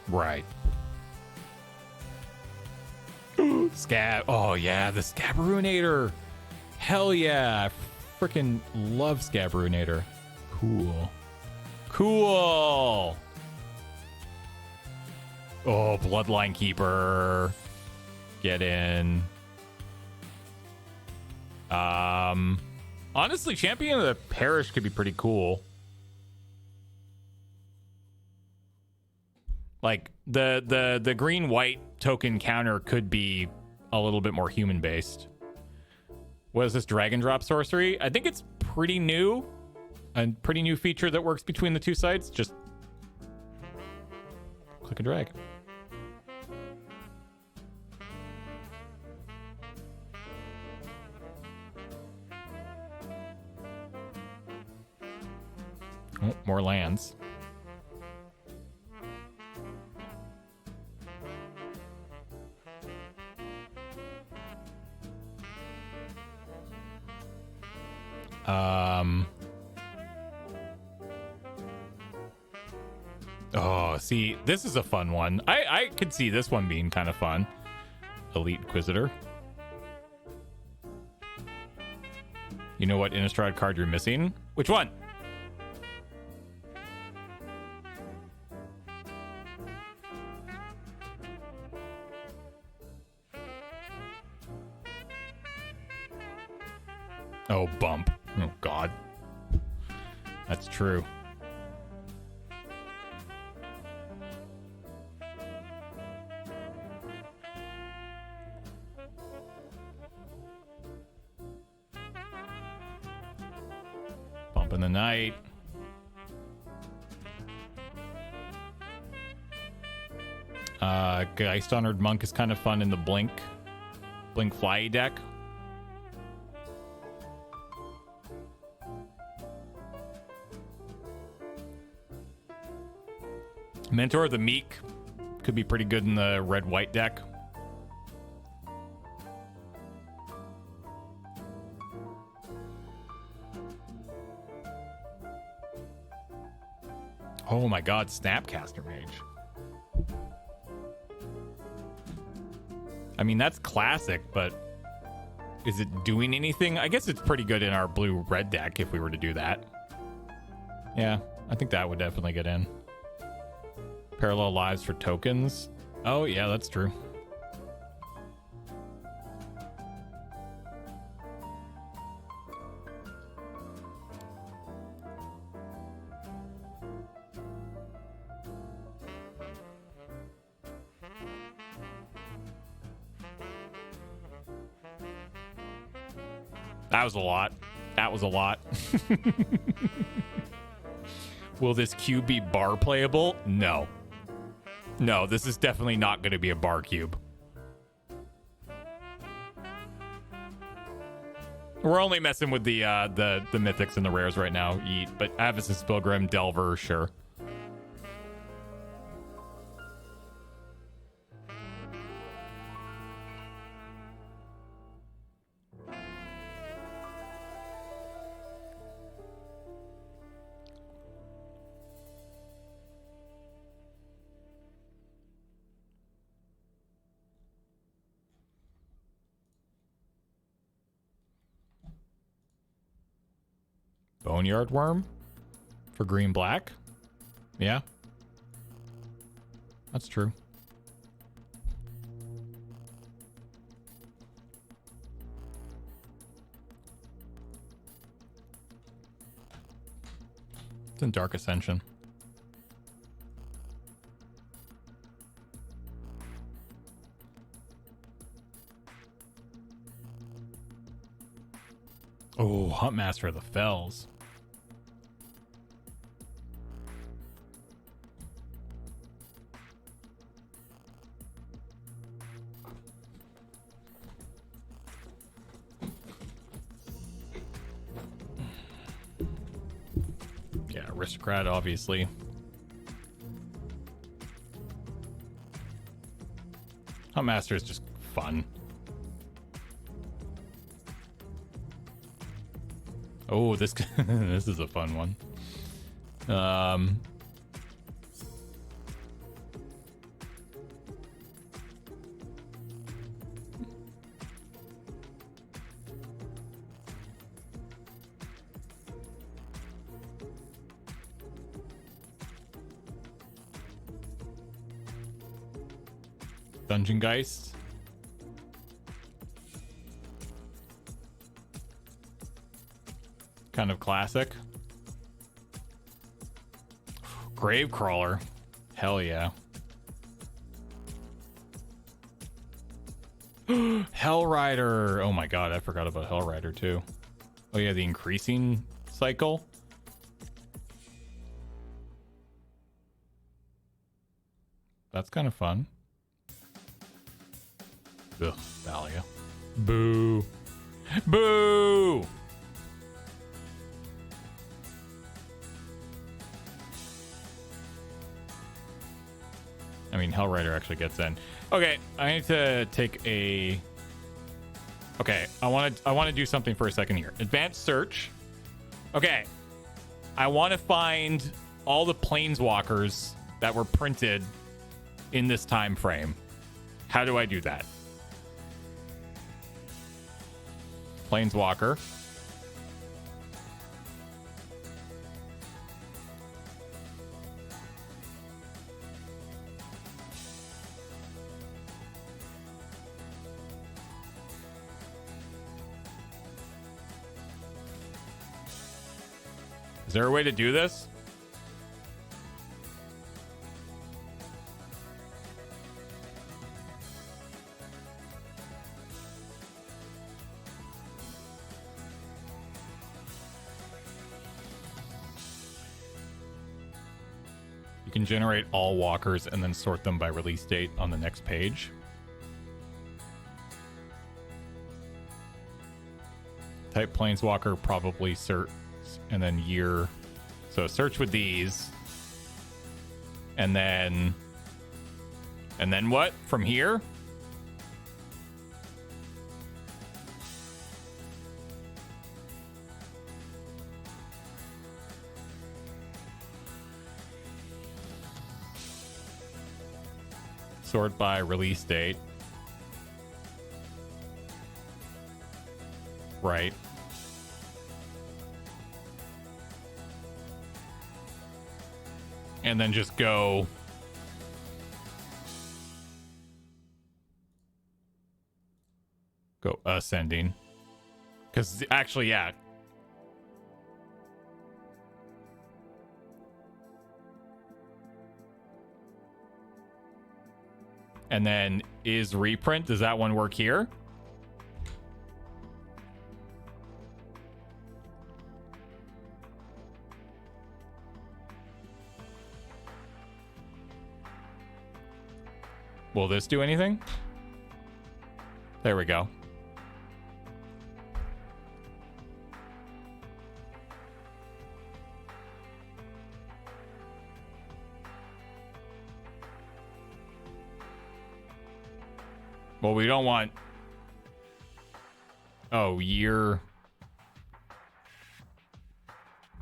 Right. Scab. Oh, yeah, the Scabruinator. Hell yeah. I freaking love Scabruinator. Cool. Oh, Bloodline Keeper. Get in. Honestly, Champion of the Parish could be pretty cool. Like the green white token counter could be a little bit more human based. What is this drag and drop sorcery? I think it's pretty new. A pretty new feature that works between the two sites. Just click and drag. Oh, more lands. Oh, see, this is a fun one. I could see this one being kind of fun. Elite Inquisitor. You know what Innistrad card you're missing? Which one? Oh, bump. Oh, God. That's true. Bump in the night. Geist Honored Monk is kind of fun in the Blink Fly deck. Mentor of the Meek could be pretty good in the red-white deck. Oh my god, Snapcaster Mage. I mean, that's classic, but is it doing anything? I guess it's pretty good in our blue-red deck if we were to do that. Yeah, I think that would definitely get in. Parallel lives for tokens. Oh, yeah, that's true. That was a lot. That was a lot. Will this cube be bar playable? No. No, this is definitely not going to be a bar cube. We're only messing with the mythics and the rares right now. Yeet, but Avis's Pilgrim, Delver, sure. Boneyard Worm for green black. Yeah, that's true. It's in Dark Ascension. Oh, Huntmaster of the Fells. Yeah, Aristocrat, obviously. Huntmaster is just fun. Oh, this this is a fun one. Dungeon Geist. Kind of classic. Gravecrawler. Hell yeah. Hellrider. Oh my god, I forgot about Hellrider too. Oh yeah, the increasing cycle. That's kind of fun. Ugh, Dahlia. Boo. Boo! I mean, Hellrider actually gets in. Okay, I need to take a... Okay, I want to do something for a second here. Advanced search. Okay. I want to find all the planeswalkers that were printed in this time frame. How do I do that? Planeswalker. Is there a way to do this? You can generate all walkers and then sort them by release date on the next page. Type planeswalker, probably search, and then year. So search with these. And then what? From here? Sort by release date. Right. And then just go ascending. Because actually, yeah. And then is reprint, does that one work here? Will this do anything? There we go. Well, we don't want... Oh, year.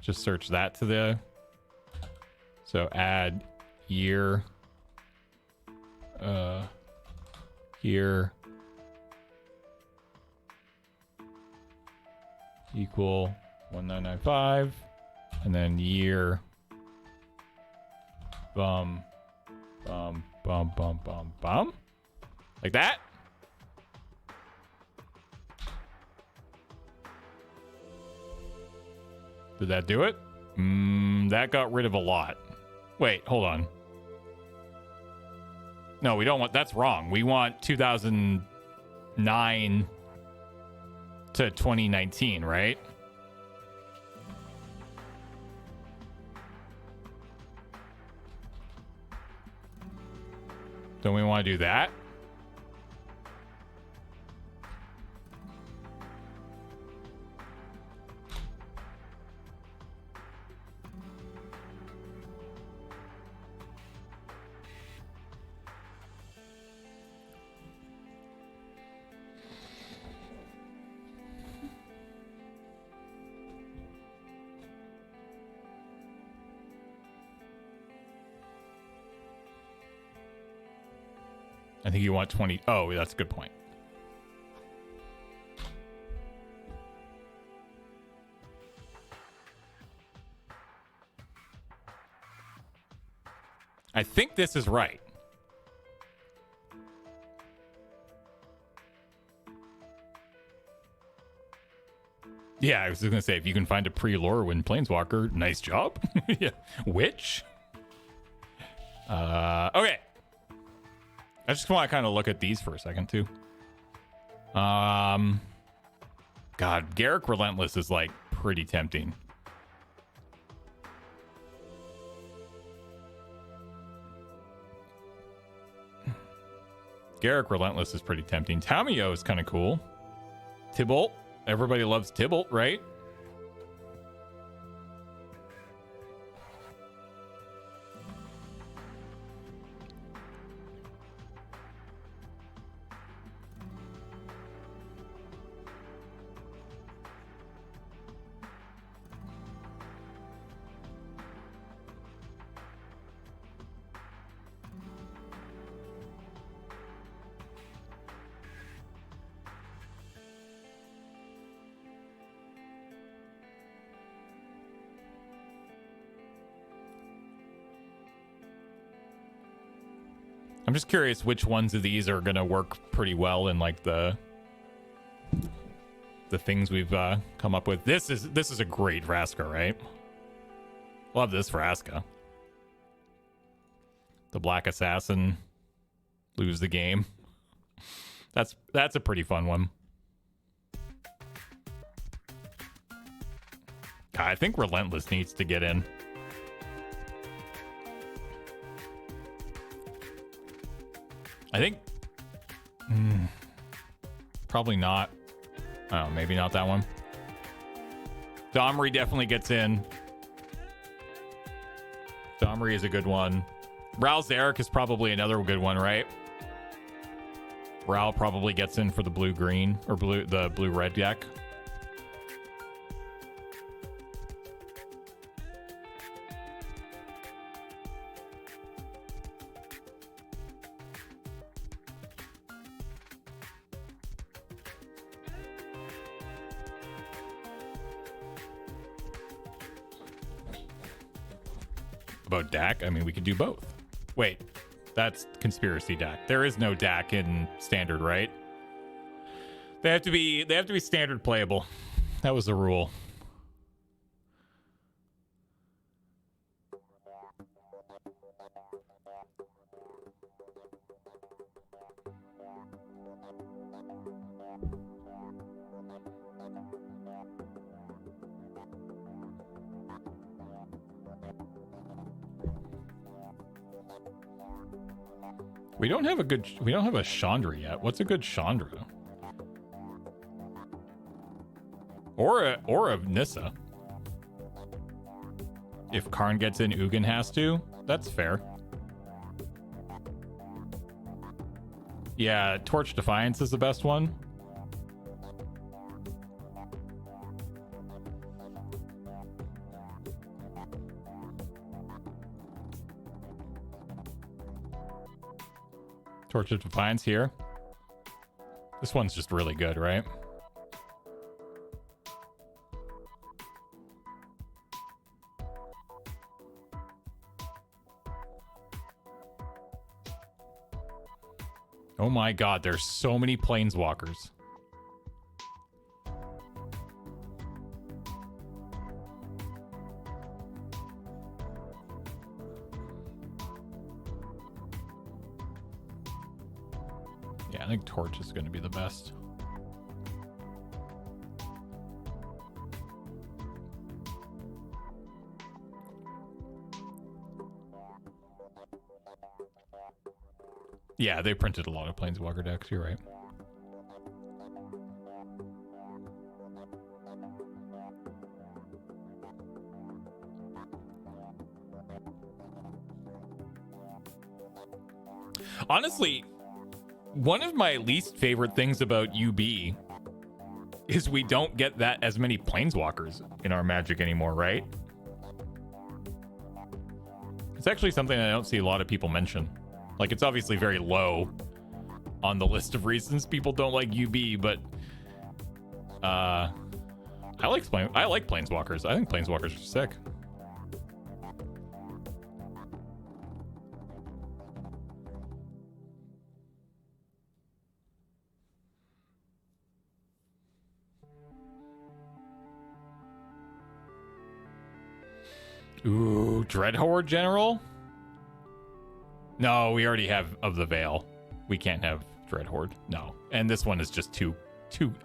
Just search that to the... So add year. Here. Equal 1995. And then year. Bum. Bum. Bum. Bum. Bum. Bum. Like that. Did that do it? That got rid of a lot. Wait, hold on. No, we don't want... That's wrong. We want 2009 to 2019, right? Don't we want to do that? I think you want 20. Oh, that's a good point. I think this is right. Yeah, I was just going to say, if you can find a pre-Lorwyn Planeswalker, nice job. Yeah. Which? Okay. I just want to kind of look at these for a second, too. God, Garrick Relentless is like pretty tempting. Garrick Relentless is pretty tempting. Tamio is kind of cool. Tybalt. Everybody loves Tybalt, right? I'm just curious which ones of these are gonna work pretty well in like the things we've come up with. This is a great Vraska, right? Love this Vraska. The Black Assassin, lose the game. That's a pretty fun one. God, I think Relentless needs to get in. I think probably not. Oh, maybe not that one. Domri definitely gets in. Domri is a good one. Ral Zarek is probably another good one, right? Ral probably gets in for the blue-green or the blue-red deck. About DAC? I mean, we could do both. Wait, that's conspiracy DAC. There is no DAC in standard, right? They have to be standard playable. That was the rule. We don't have a Chandra yet. What's a good Chandra? Or a Nissa. If Karn gets in, Ugin has to. That's fair. Yeah, Torch Defiance is the best one. Torch of Defiance here. This one's just really good, right? Oh my god, there's so many planeswalkers. Yeah, I think Torch is going to be the best. Yeah, they printed a lot of Planeswalker decks, you're right. Honestly, one of my least favorite things about UB is we don't get that as many Planeswalkers in our Magic anymore, right? It's actually something I don't see a lot of people mention. Like, it's obviously very low on the list of reasons people don't like UB, but I like Planeswalkers. I think Planeswalkers are sick. Ooh, Dreadhorde General? No, we already have Of the Veil. We can't have Dread Horde. No. And this one is just too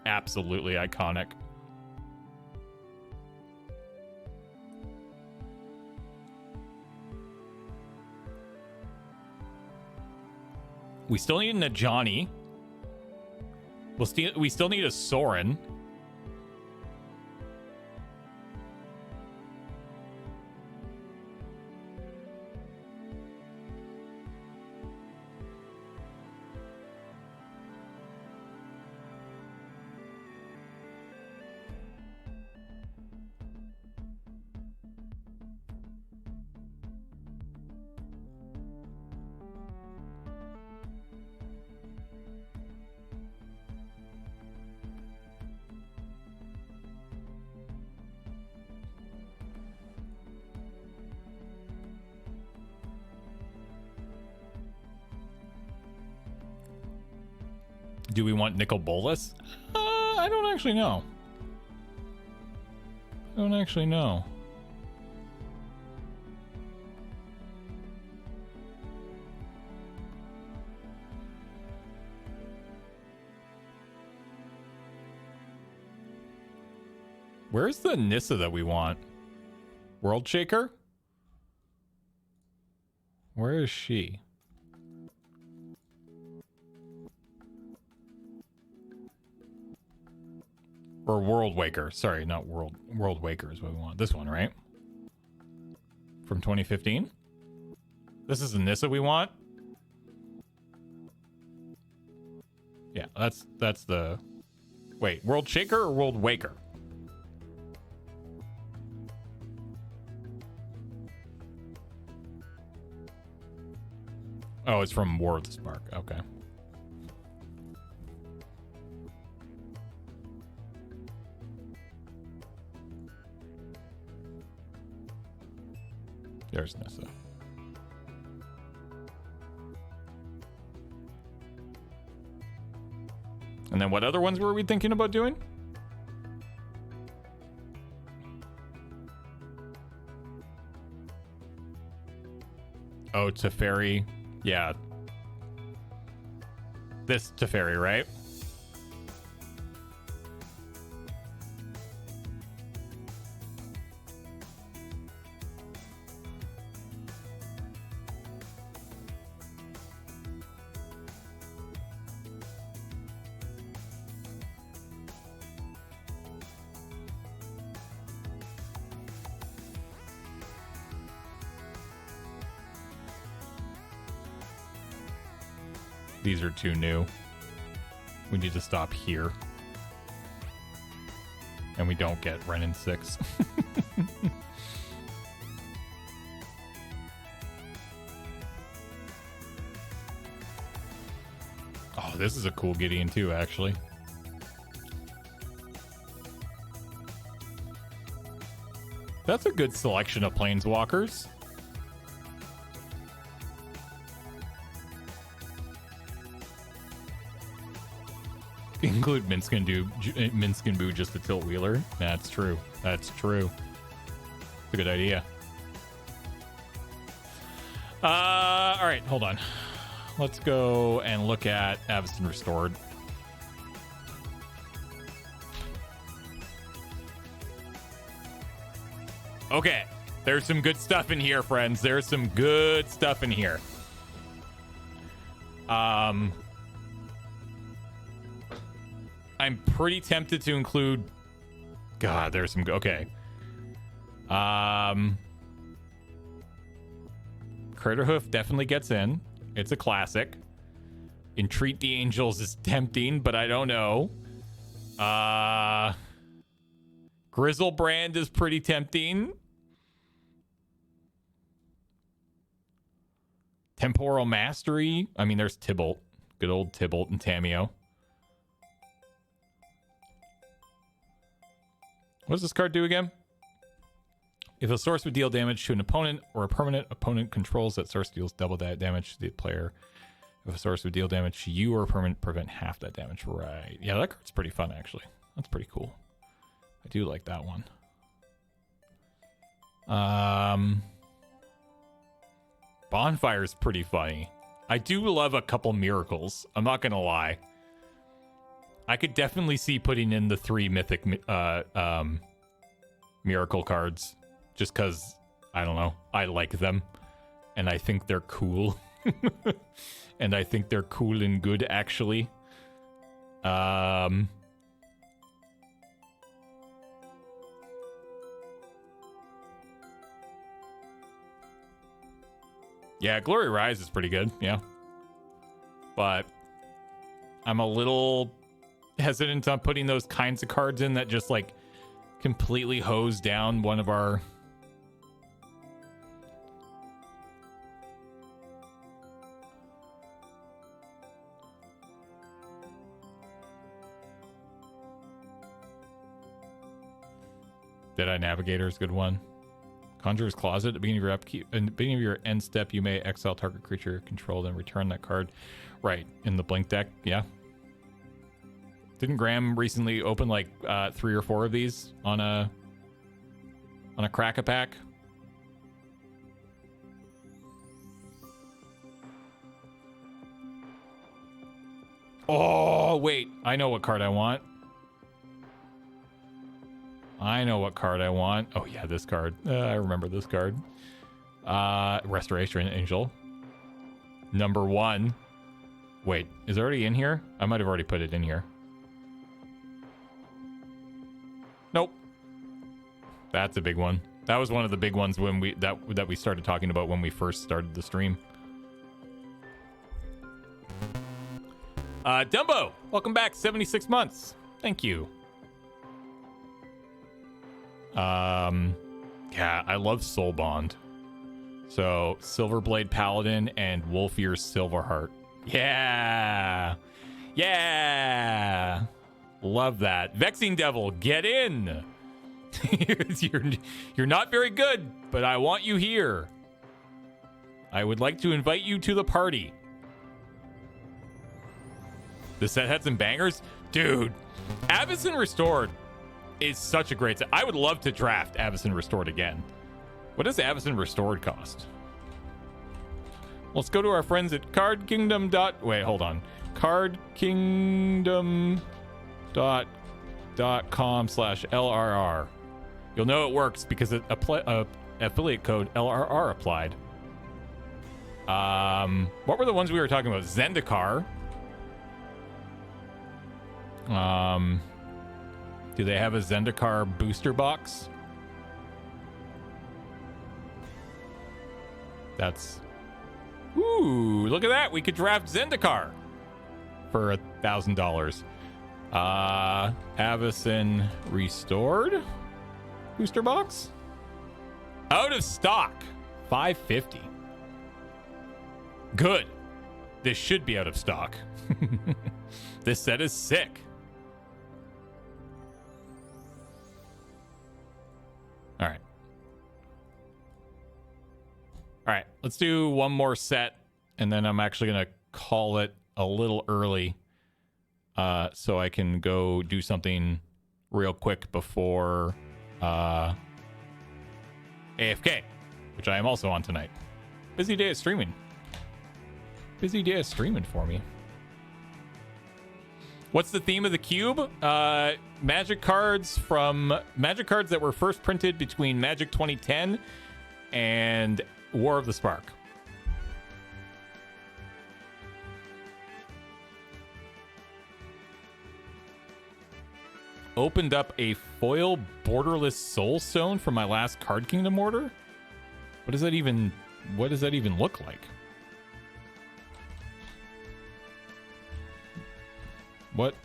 absolutely iconic. We still need a Johnny. We still need a Soren. Do we want Nicol Bolas? I don't actually know. I don't actually know. Where's the Nissa that we want? World Shaker? Where is she? Or World Waker. Sorry, not World Waker is what we want. This one, right? From 2015? This is the Nissa we want? Yeah, that's the... Wait, World Shaker or World Waker? Oh, it's from War of the Spark. Okay. There's Nissa. And then what other ones were we thinking about doing? Oh, Teferi. Yeah. This Teferi, right? These are too new. We need to stop here. And we don't get Renin 6. Oh, this is a cool Gideon too, actually. That's a good selection of Planeswalkers. Include Minsc and Boo just to tilt Wheeler. That's true. That's true. It's a good idea. All right, hold on. Let's go and look at Avacyn Restored. Okay, there's some good stuff in here, friends. There's some good stuff in here. I'm pretty tempted to include... God, there's some... Okay. Craterhoof definitely gets in. It's a classic. Entreat the Angels is tempting, but I don't know. Grizzlebrand is pretty tempting. Temporal Mastery. I mean, there's Tybalt. Good old Tybalt and Tameo. What does this card do again? If a source would deal damage to an opponent or a permanent opponent controls, that source deals double that damage to the player. If a source would deal damage to you or a permanent, prevent half that damage. Right. Yeah, that card's pretty fun, actually. That's pretty cool. I do like that one. Bonfire's pretty funny. I do love a couple miracles. I'm not gonna lie. I could definitely see putting in the 3 mythic miracle cards, just because I don't know. I like them, and I think they're cool, and I think they're cool and good actually. Yeah, Glory Rise is pretty good, yeah. But I'm a little hesitant on putting those kinds of cards in that just, like, completely hose down one of our... Deadeye Navigator is a good one. Conjurer's Closet. At the beginning of your upkeep, in the beginning of your end step, you may exile target creature controlled and return that card. Right, in the Blink deck, yeah. Didn't Graham recently open like 3 or 4 of these on a Crack-a-Pack? Oh, wait. I know what card I want. Oh, yeah, this card. I remember this card. Restoration Angel. Number 1. Wait, is it already in here? I might have already put it in here. Nope. That's a big one. That was one of the big ones when that we started talking about when we first started the stream. Dumbo, welcome back. 76 months. Thank you. Yeah, I love Soul Bond. So, Silverblade Paladin and Wolfear's Silverheart. Yeah! Yeah! Love that. Vexing Devil, get in! You're not very good, but I want you here. I would like to invite you to the party. The set had some bangers? Dude, Avacyn Restored is such a great set. I would love to draft Avacyn Restored again. What does Avacyn Restored cost? Let's go to our friends at Card Kingdom. Wait, hold on. cardkingdom.com/LRR. You'll know it works because affiliate code LRR applied. What were the ones we were talking about? Zendikar. Do they have a Zendikar booster box? That's... Ooh, look at that. We could draft Zendikar for $1,000. Avacyn Restored booster box? Out of stock. $550. Good. This should be out of stock. This set is sick. All right. All right, let's do one more set, and then I'm actually going to call it a little early so I can go do something real quick before AFK, which I am also on tonight. Busy day of streaming. Busy day of streaming for me. What's the theme of the cube? Magic cards that were first printed between Magic 2010 and War of the Spark. Opened up a foil borderless soul stone from my last Card Kingdom order? What does that even look like? What?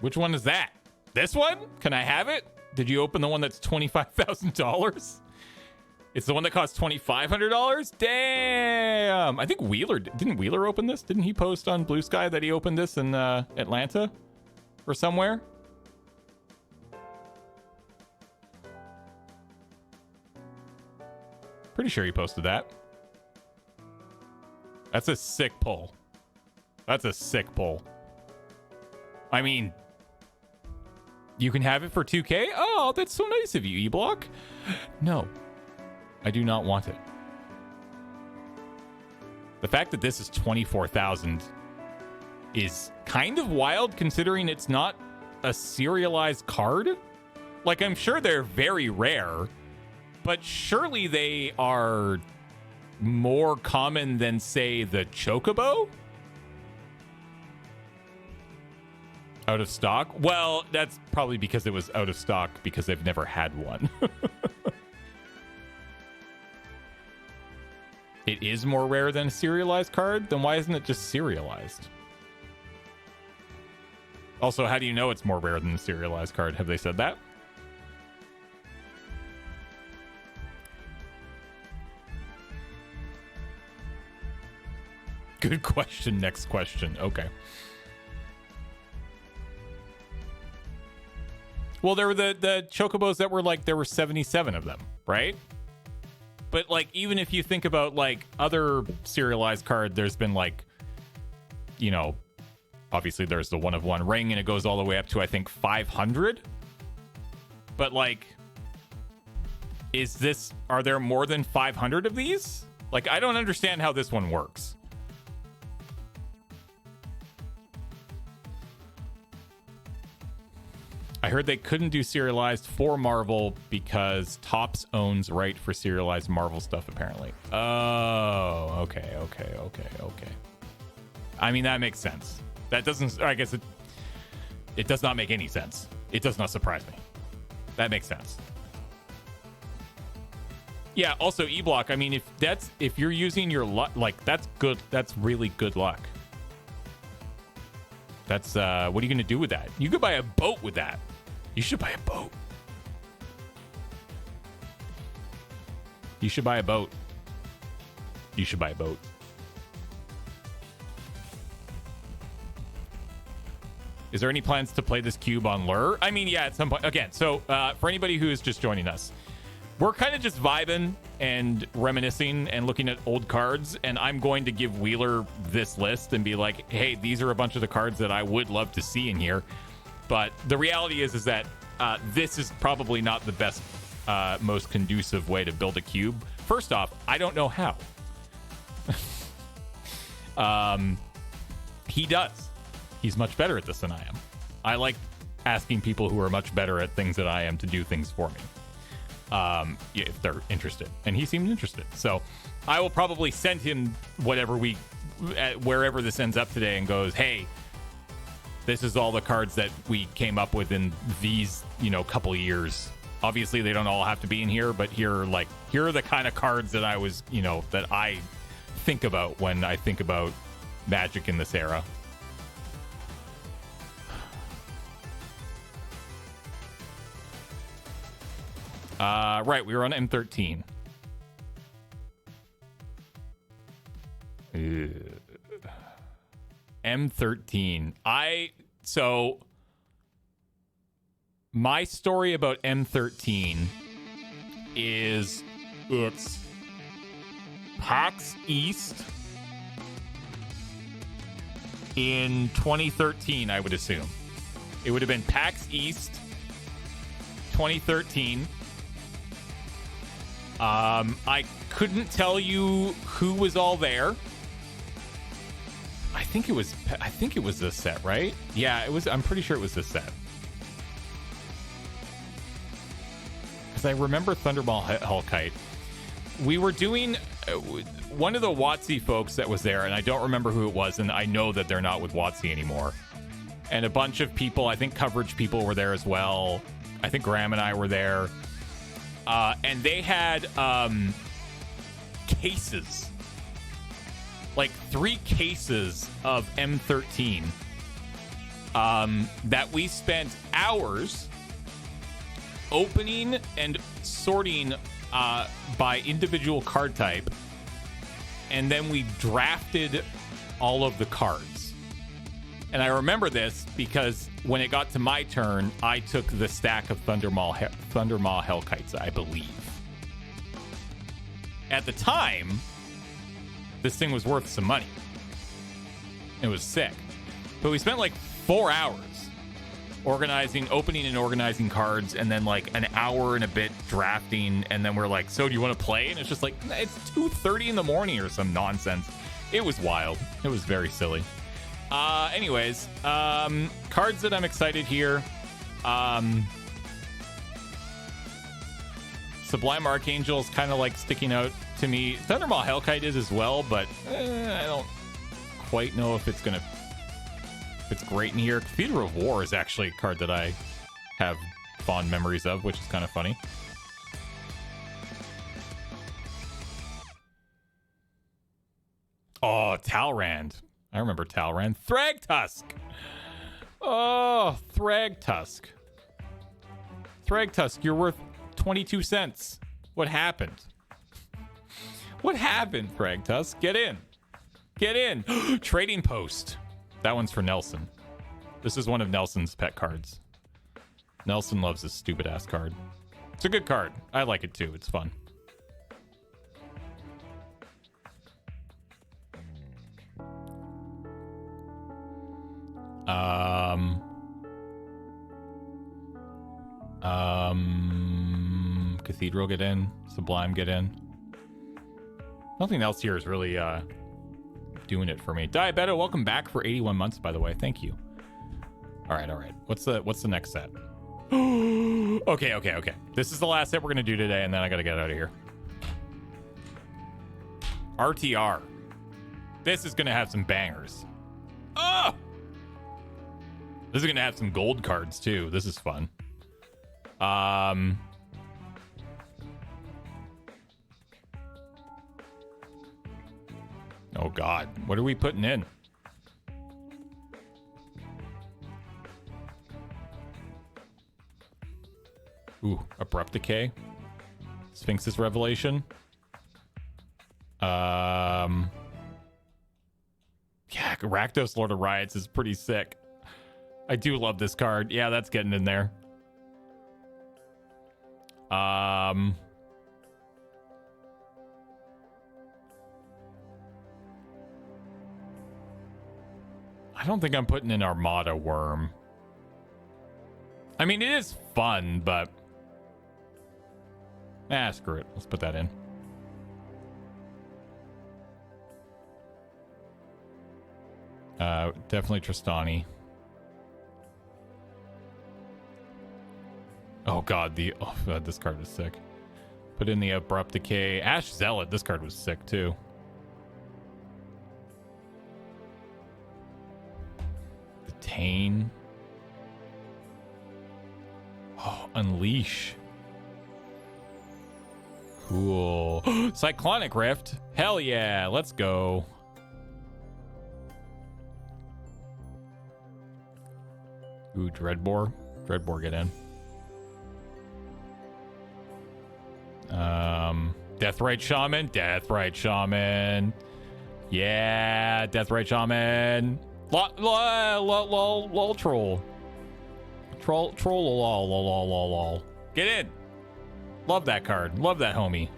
Which one is that? This one? Can I have it? Did you open the one that's $25,000? It's the one that costs $2,500? Damn! I think didn't Wheeler open this? Didn't he post on Blue Sky that he opened this in Atlanta? Or somewhere? Pretty sure he posted that. That's a sick pull. That's a sick pull. I mean, You can have it for 2K? Oh, that's so nice of you, E-Block. No, I do not want it. The fact that this is 24,000 is kind of wild considering it's not a serialized card. Like, I'm sure they're very rare, but surely they are more common than, say, the Chocobo? Out of stock? Well, that's probably because it was out of stock because they've never had one. It is more rare than a serialized card? Then why isn't it just serialized? Also, how do you know it's more rare than a serialized card? Have they said that? Good question. Next question. Okay. Well, there were the Chocobos that were like, there were 77 of them, right? But like, even if you think about like other serialized card, there's been like, you know, obviously there's the 1-of-1 ring and it goes all the way up to, I think, 500. But like, are there more than 500 of these? Like, I don't understand how this one works. I heard they couldn't do serialized for Marvel because Topps owns right for serialized Marvel stuff, apparently. Oh, okay. I mean, that makes sense. That doesn't, I guess it does not make any sense. It does not surprise me. That makes sense. Yeah, also E-Block, I mean, if you're using your luck, like, that's good. That's really good luck. That's, what are you going to do with that? You could buy a boat with that. You should buy a boat. You should buy a boat. You should buy a boat. Is there any plans to play this cube on LRRR? I mean, yeah, at some point. Again, so for anybody who is just joining us, we're kind of just vibing and reminiscing and looking at old cards, and I'm going to give Wheeler this list and be like, hey, these are a bunch of the cards that I would love to see in here. But the reality is that this is probably not the best, most conducive way to build a cube. First off, I don't know how. He does. He's much better at this than I am. I like asking people who are much better at things than I am to do things for me. If they're interested. And he seemed interested. So I will probably send him wherever this ends up today and goes, hey, this is all the cards that we came up with in these, couple of years. Obviously, they don't all have to be in here, but here are the kind of cards that I was, that I think about when I think about Magic in this era. Right, we were on M13. M13. So my story about M13 is it's PAX East in 2013, I would assume. It would have been PAX East 2013. I couldn't tell you who was all there. I think it was this set, right? Yeah, it was. I'm pretty sure it was this set. Because I remember Thunderball Hellkite. We were doing one of the WotC folks that was there, and I don't remember who it was, and I know that they're not with WotC anymore. And a bunch of people, I think coverage people were there as well. I think Graham and I were there. And they had cases, like 3 cases of M13 that we spent hours opening and sorting by individual card type, and then we drafted all of the cards. And I remember this because when it got to my turn, I took the stack of Thundermaw Hellkites, I believe. At the time, this thing was worth some money. It was sick. But we spent like 4 hours opening and organizing cards, and then like an hour and a bit drafting, and then we're like, so do you want to play? And it's just like, it's 2:30 in the morning or some nonsense. It was wild. It was very silly. Anyways, cards that I'm excited here. Sublime Archangel is kind of like sticking out to me. Thundermaw Hellkite is as well, but I don't quite know if it's great in here. Cathedral of War is actually a card that I have fond memories of, which is kind of funny. Oh, Talrand. I remember Talrand. Thragtusk. Oh, Thragtusk. Thragtusk, you're worth 22 cents. What happened? What happened, Thragtusk? Get in. Get in. Trading Post. That one's for Nelson. This is one of Nelson's pet cards. Nelson loves this stupid ass card. It's a good card. I like it too. It's fun. Cathedral, get in. Sublime, get in. Nothing else here is really doing it for me. Diabeto, welcome back for 81 months, by the way. Thank you. All right. What's the next set? Okay. This is the last set we're gonna do today, and then I gotta get out of here. RTR. This is gonna have some bangers. Oh! This is gonna have some gold cards too. This is fun. Oh God, what are we putting in? Ooh, Abrupt Decay. Sphinx's Revelation. Yeah, Rakdos, Lord of Riots is pretty sick. I do love this card. Yeah, that's getting in there. I don't think I'm putting in Armada Worm. I mean, it is fun, but... screw it. Let's put that in. Definitely Tristani. Oh God, this card is sick. Put in the Abrupt Decay. Ash Zealot, this card was sick too. The Tane. Oh, Unleash. Cool. Cyclonic Rift. Hell yeah, let's go. Ooh, Dreadbore. Dreadbore, get in. Deathrite Shaman. Deathrite Shaman. Yeah, Deathrite Shaman. Lol troll. Troll lol. Get in. Love that card. Love that homie.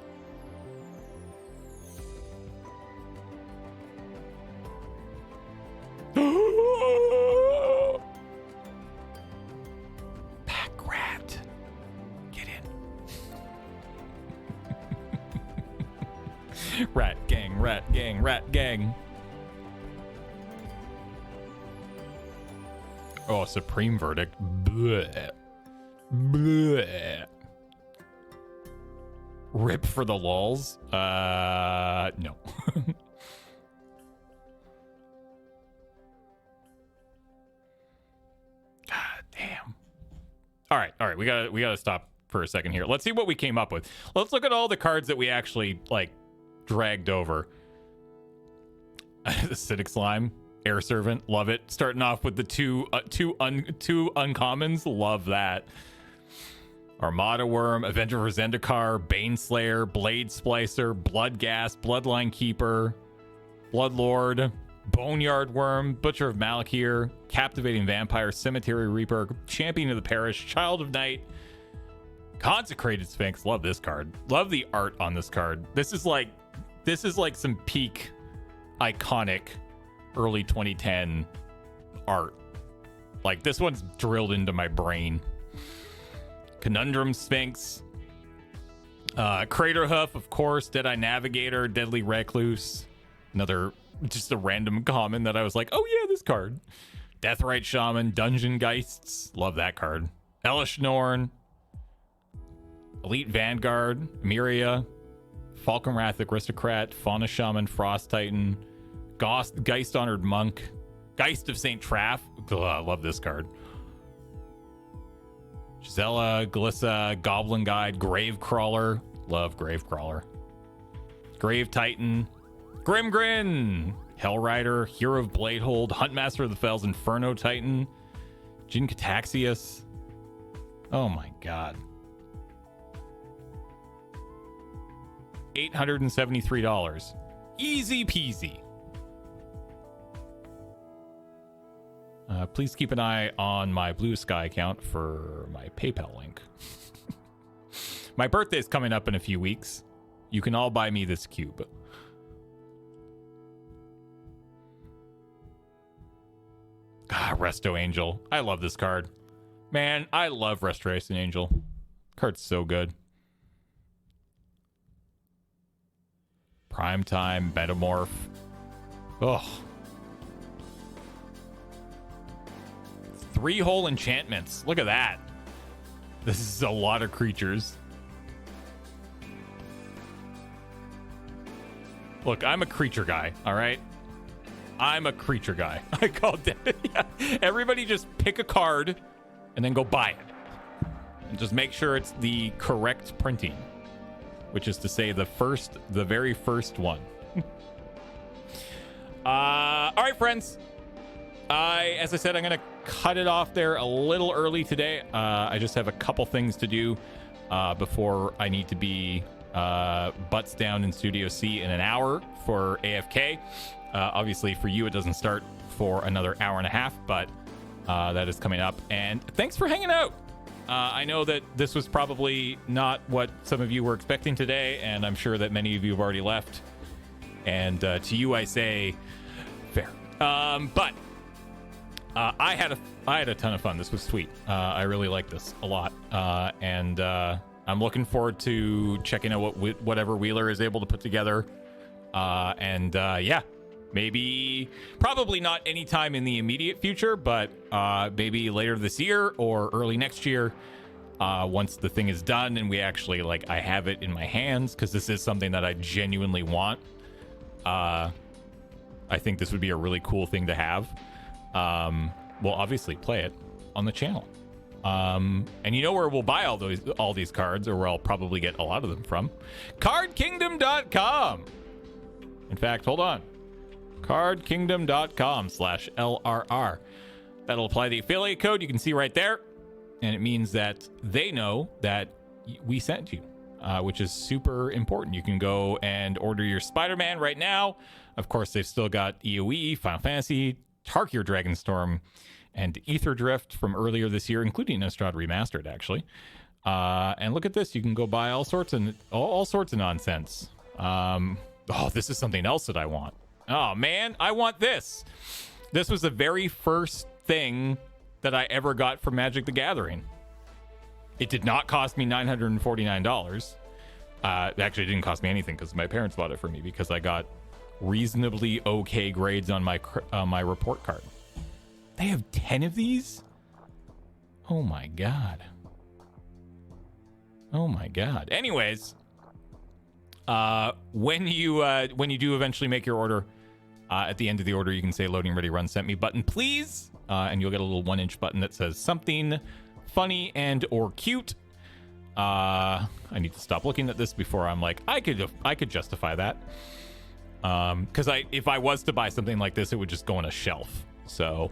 Pack rat. Get in. Rat gang, rat gang, rat gang. Oh, Supreme Verdict. Blech. Blech. Rip for the lulz? No. God damn. All right. We gotta stop for a second here. Let's see what we came up with. Let's look at all the cards that we actually like dragged over. Acidic Slime, Air Servant, love it. Starting off with the two uncommons, love that. Armada Worm, Avenger of Zendikar, Baneslayer, Blade Splicer, Bloodghast, Bloodline Keeper, Bloodlord, Boneyard Worm, Butcher of Malakir, Captivating Vampire, Cemetery Reaper, Champion of the Parish, Child of Night, Consecrated Sphinx. Love this card. Love the art on this card. This is like some peak iconic early 2010 art. Like, this one's drilled into my brain. Conundrum Sphinx. Crater Hoof, of course. Deadeye Navigator. Deadly Recluse. Another, just a random common that I was like, oh yeah, this card. Deathrite Shaman. Dungeon Geists. Love that card. Hellish Norn. Elite Vanguard. Myria. Falcon Wrath Aristocrat. Fauna Shaman. Frost Titan. Geist Honored Monk. Geist of St. Traff. Ugh, I love this card. Gisela, Glissa, Goblin Guide, Grave Crawler. Love Grave Crawler. Grave Titan. Grimgrin. Hellrider. Hero of Bladehold. Huntmaster of the Fells. Inferno Titan. Jin Cataxius. Oh my god. $873. Easy peasy. Please keep an eye on my Blue Sky account for my PayPal link. My birthday's coming up in a few weeks. You can all buy me this cube. Resto Angel. I love this card. Man, I love Restoration Angel. Card's so good. Primetime, Metamorph. Ugh. 3-hole enchantments. Look at that. This is a lot of creatures. Look, I'm a creature guy, all right? I'm a creature guy. I call it. Yeah. Everybody just pick a card and then go buy it. And just make sure it's the correct printing, which is to say the very first one. All right, friends. As I said, I'm going to cut it off there a little early today. I just have a couple things to do before I need to be butts down in Studio C in an hour for AFK. Obviously, for you, it doesn't start for another hour and a half, but that is coming up. And thanks for hanging out. I know that this was probably not what some of you were expecting today, and I'm sure that many of you have already left. And to you, I say, fair. But I had a ton of fun. This was sweet. I really like this a lot, and I'm looking forward to checking out whatever Wheeler is able to put together. Yeah, maybe probably not anytime in the immediate future, but maybe later this year or early next year, once the thing is done and we actually I have it in my hands, because this is something that I genuinely want. I think this would be a really cool thing to have. We'll obviously play it on the channel. And you know where we'll buy all these cards, or where I'll probably get a lot of them from? cardkingdom.com. In fact, hold on. cardkingdom.com/LRR. That'll apply the affiliate code you can see right there. And it means that they know that we sent you, which is super important. You can go and order your Spider-Man right now. Of course, they've still got EOE, Final Fantasy, Tarkir Dragonstorm, and Ether Drift from earlier this year, including Innistrad Remastered, actually. And look at this. You can go buy all sorts of nonsense. Oh, this is something else that I want. Oh, man, I want this. This was the very first thing that I ever got from Magic the Gathering. It did not cost me $949. Actually, it didn't cost me anything because my parents bought it for me because I got reasonably okay grades on my report card. They have 10 of these? Oh my god. Oh my god. Anyways, when you do eventually make your order, at the end of the order you can say loading ready run sent me button please, and you'll get a little 1-inch button that says something funny and or cute. I need to stop looking at this before I'm like, I could justify that. Because if I was to buy something like this, it would just go on a shelf. So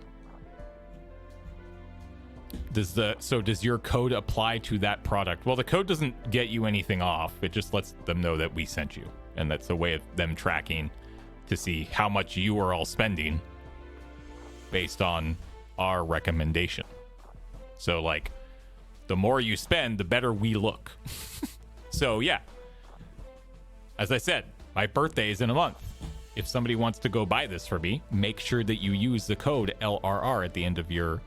does your code apply to that product? Well, the code doesn't get you anything off. It just lets them know that we sent you, and that's a way of them tracking to see how much you are all spending based on our recommendation. So the more you spend, the better we look. So yeah, as I said, my birthday is in a month. If somebody wants to go buy this for me, make sure that you use the code LRR at the end of your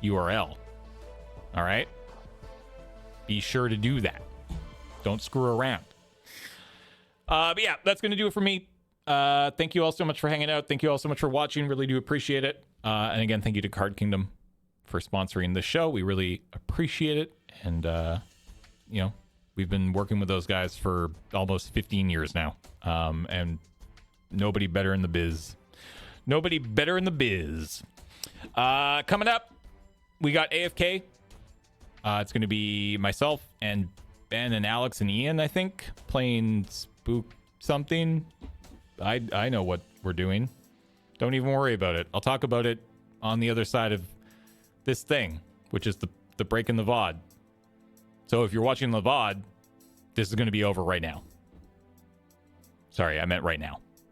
URL. All right? Be sure to do that. Don't screw around. But yeah, that's going to do it for me. Thank you all so much for hanging out. Thank you all so much for watching. Really do appreciate it. And again, thank you to Card Kingdom for sponsoring the show. We really appreciate it. And, you know, we've been working with those guys for almost 15 years now. And nobody better in the biz. Nobody better in the biz. Coming up, we got AFK. It's going to be myself and Ben and Alex and Ian, I think, playing Spook something. I know what we're doing. Don't even worry about it. I'll talk about it on the other side of this thing, which is the break in the VOD. So if you're watching the VOD, this is going to be over right now. Sorry, I meant right now.